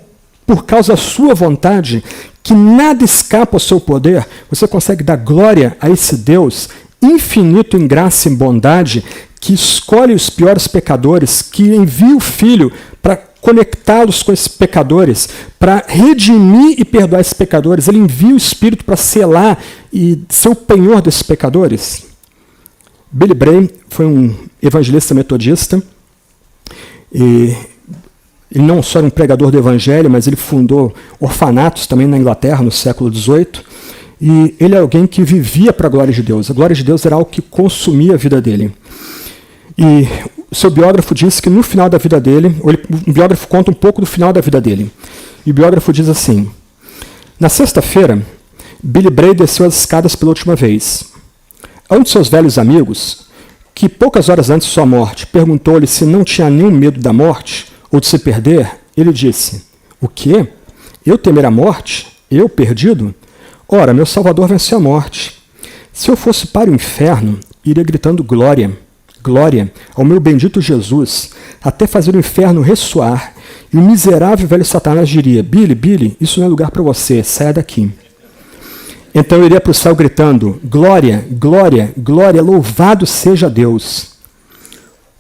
por causa da sua vontade, que nada escapa ao seu poder. Você consegue dar glória a esse Deus infinito em graça e bondade, que escolhe os piores pecadores, que envia o Filho para conectá-los com esses pecadores, para redimir e perdoar esses pecadores. Ele envia o Espírito para selar e ser o penhor desses pecadores. Billy Bray foi um evangelista metodista, e ele não só era um pregador do Evangelho, mas ele fundou orfanatos também na Inglaterra, no século XVIII. E ele é alguém que vivia para a glória de Deus. A glória de Deus era algo que consumia a vida dele. E o seu biógrafo disse que no final da vida dele, o biógrafo conta um pouco do final da vida dele. E o biógrafo diz assim: na sexta-feira, Billy Bray desceu as escadas pela última vez. Um de seus velhos amigos, que poucas horas antes de sua morte perguntou-lhe se não tinha nenhum medo da morte ou de se perder, ele disse: o quê? Eu temer a morte? Eu perdido? Ora, meu Salvador venceu a morte. Se eu fosse para o inferno, iria gritando glória, glória ao meu bendito Jesus, até fazer o inferno ressoar E o miserável velho Satanás diria: Billy, isso não é lugar para você, saia daqui. Então eu iria para o céu gritando: glória, glória, glória, louvado seja Deus.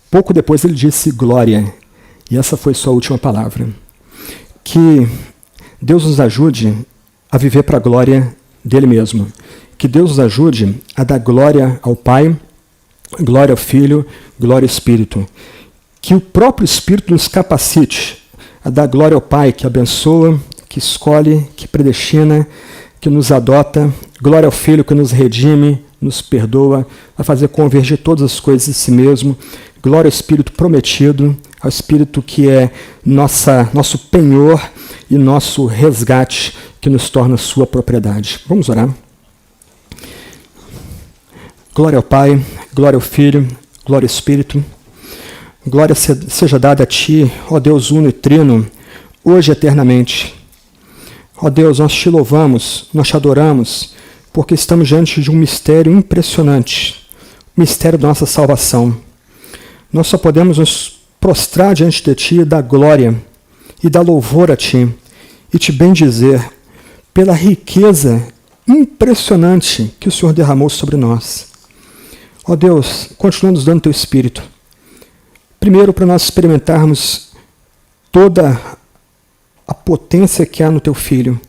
Pouco depois ele disse glória, e essa foi sua última palavra. Que Deus nos ajude a viver para a glória dele mesmo. Que Deus nos ajude a dar glória ao Pai, glória ao Filho, glória ao Espírito. Que o próprio Espírito nos capacite a dar glória ao Pai, que abençoa, que escolhe, que predestina, que nos adota. Glória ao Filho, que nos redime, nos perdoa, a fazer convergir todas as coisas em si mesmo. Glória ao Espírito prometido, ao Espírito que é nosso penhor e nosso resgate, que nos torna sua propriedade. Vamos orar. Glória ao Pai, glória ao Filho, glória ao Espírito. Glória seja dada a Ti, ó Deus uno e trino, hoje e eternamente. Ó Deus, nós Te louvamos, nós Te adoramos, porque estamos diante de um mistério impressionante, o mistério da nossa salvação. Nós só podemos nos prostrar diante de Ti, dar glória e dar louvor a Ti, e Te bendizer pela riqueza impressionante que o Senhor derramou sobre nós. Ó Deus, continua nos dando Teu Espírito. Primeiro, para nós experimentarmos toda a potência que há no Teu Filho,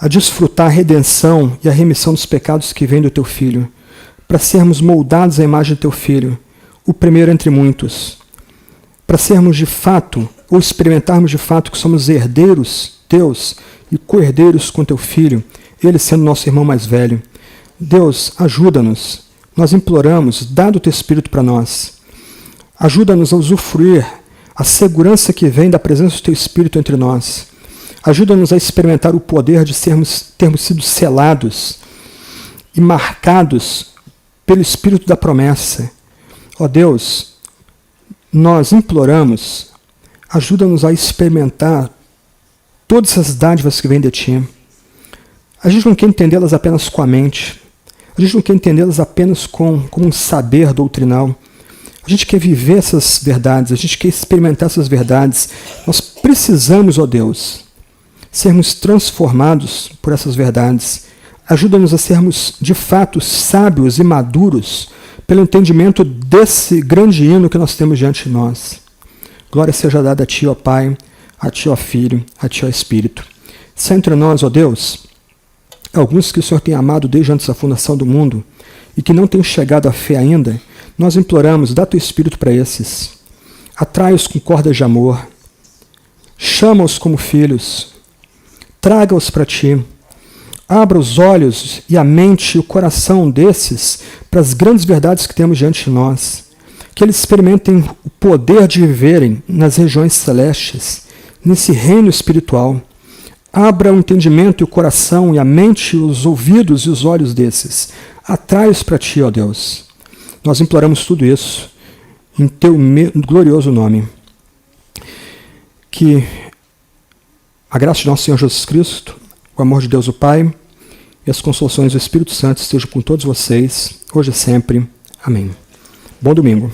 a desfrutar a redenção e a remissão dos pecados que vem do Teu Filho, para sermos moldados à imagem do Teu Filho, o primeiro entre muitos, para sermos de fato, ou experimentarmos de fato que somos herdeiros, Deus, e co-herdeiros com Teu Filho, Ele sendo nosso irmão mais velho. Deus, ajuda-nos, nós imploramos, dá do Teu Espírito para nós. Ajuda-nos a usufruir a segurança que vem da presença do Teu Espírito entre nós. Ajuda-nos a experimentar o poder de termos sido selados e marcados pelo Espírito da promessa. Ó Deus, nós imploramos, ajuda-nos a experimentar todas essas dádivas que vêm de Ti. A gente não quer entendê-las apenas com a mente. A gente não quer entendê-las apenas com um saber doutrinal. A gente quer viver essas verdades, a gente quer experimentar essas verdades. Nós precisamos, ó Deus, sermos transformados por essas verdades. Ajuda-nos a sermos, de fato, sábios e maduros pelo entendimento desse grande hino que nós temos diante de nós. Glória seja dada a Ti, ó Pai, a Ti, ó Filho, a Ti, ó Espírito. Se entre nós, ó Deus, alguns que o Senhor tem amado desde antes da fundação do mundo e que não têm chegado à fé ainda, nós imploramos, dá Teu Espírito para esses. Atrai-os com cordas de amor. Chama-os como filhos. Traga-os para Ti. Abra os olhos e a mente e o coração desses para as grandes verdades que temos diante de nós. Que eles experimentem o poder de viverem nas regiões celestes, nesse reino espiritual. Abra o entendimento e o coração e a mente, os ouvidos e os olhos desses. Atrai-os para Ti, ó Deus. Nós imploramos tudo isso em Teu glorioso nome. Que a graça de nosso Senhor Jesus Cristo, o amor de Deus o Pai e as consolações do Espírito Santo estejam com todos vocês, hoje e sempre. Amém. Bom domingo.